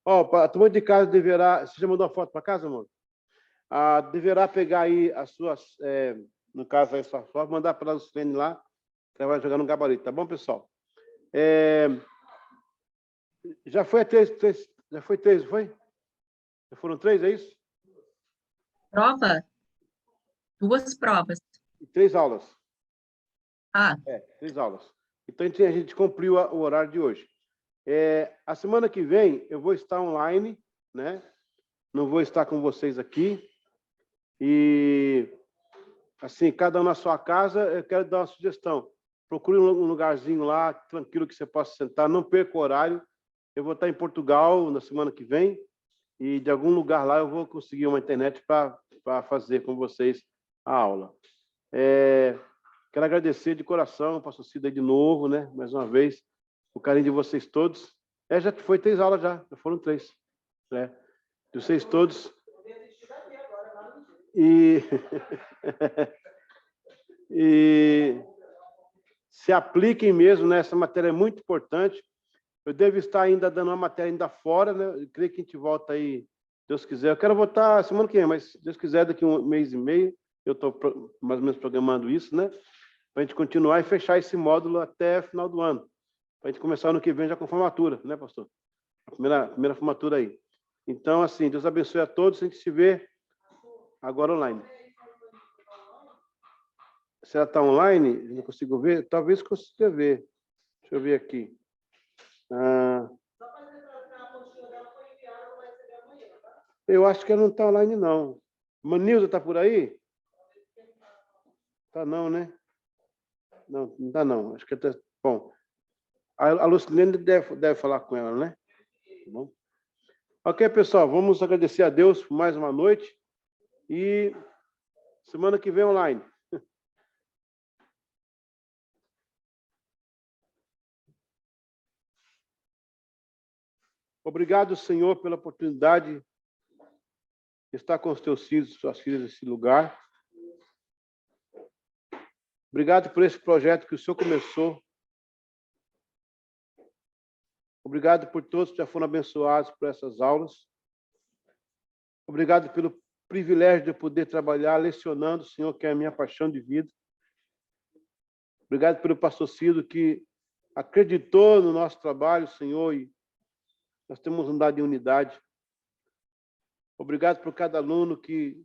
A turma de casa deverá... Você já mandou a foto para casa, amor? Deverá pegar aí as suas... no caso, aí sua foto, mandar para a Lucilene lá, que ela vai jogar no gabarito, tá bom, pessoal? Já foi a três, já foi 3, não foi? Já foram 3, é isso? Prova? 2 provas. E 3 aulas. Ah, 3 aulas. Então, a gente cumpriu o horário de hoje. A semana que vem, eu vou estar online, né? Não vou estar com vocês aqui. E, assim, cada um na sua casa, eu quero dar uma sugestão. Procure um lugarzinho lá, tranquilo, que você possa sentar. Não perca o horário. Eu vou estar em Portugal na semana que vem. E, de algum lugar lá, eu vou conseguir uma internet para fazer com vocês a aula. Quero agradecer de coração, pastor Cida, de novo, né? Mais uma vez, o carinho de vocês todos. Já foi 3 aulas já foram 3. Né? De vocês todos. E se apliquem mesmo, né? Essa matéria é muito importante. Eu devo estar ainda dando uma matéria ainda fora, né? Eu creio que a gente volta aí, Deus quiser. Eu quero voltar semana que vem, mas se Deus quiser, daqui 1 mês e meio, eu estou mais ou menos programando isso, né? Para a gente continuar e fechar esse módulo até final do ano. Para a gente começar ano que vem já com formatura, né, pastor? A primeira formatura aí. Então, assim, Deus abençoe a todos. A gente se vê agora online. Se ela está online, não consigo ver? Talvez consiga ver. Deixa eu ver aqui. Eu acho que ela não está online, não. Manilda está por aí? Tá não, né? Não, não está não. Acho que está... Bom, a Lucilene deve falar com ela, né? Tá bom. Ok, pessoal, vamos agradecer a Deus por mais uma noite e semana que vem online. Obrigado, Senhor, pela oportunidade de estar com os teus filhos e suas filhas nesse lugar. Obrigado por esse projeto que o Senhor começou. Obrigado por todos que já foram abençoados por essas aulas. Obrigado pelo privilégio de eu poder trabalhar lecionando, Senhor, que é a minha paixão de vida. Obrigado pelo pastor Cido, que acreditou no nosso trabalho, Senhor, e nós temos andado em unidade. Obrigado por cada aluno que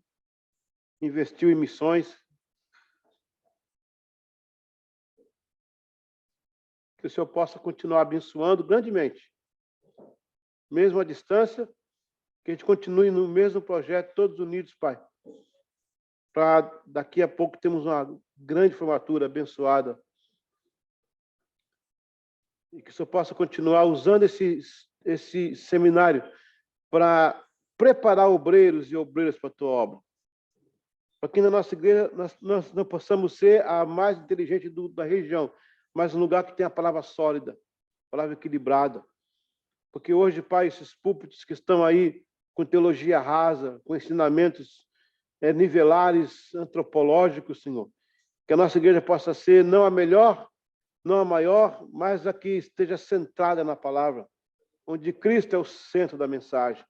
investiu em missões. Que o Senhor possa continuar abençoando grandemente. Mesmo à distância, que a gente continue no mesmo projeto, todos unidos, Pai. Para daqui a pouco termos uma grande formatura abençoada. E que o Senhor possa continuar usando esse seminário para preparar obreiros e obreiras para a tua obra. Para que na nossa igreja nós não possamos ser a mais inteligente da região, mas um lugar que tem a palavra sólida, a palavra equilibrada. Porque hoje, Pai, esses púlpitos que estão aí com teologia rasa, com ensinamentos nivelares, antropológicos, Senhor, que a nossa igreja possa ser não a melhor, não a maior, mas a que esteja centrada na palavra, onde Cristo é o centro da mensagem,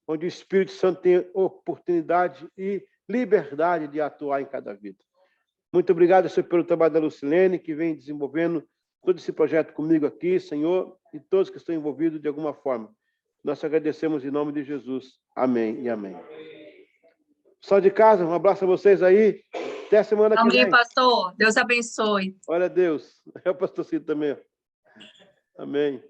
onde o Espírito Santo tem oportunidade e liberdade de atuar em cada vida. Muito obrigado, Senhor, pelo trabalho da Lucilene, que vem desenvolvendo todo esse projeto comigo aqui, Senhor, e todos que estão envolvidos de alguma forma. Nós agradecemos em nome de Jesus. Amém e amém. Pessoal de casa, um abraço a vocês aí. Até a semana que vem. amém, pastor. Deus abençoe. Glória a Deus. É o pastor Cito também. Amém.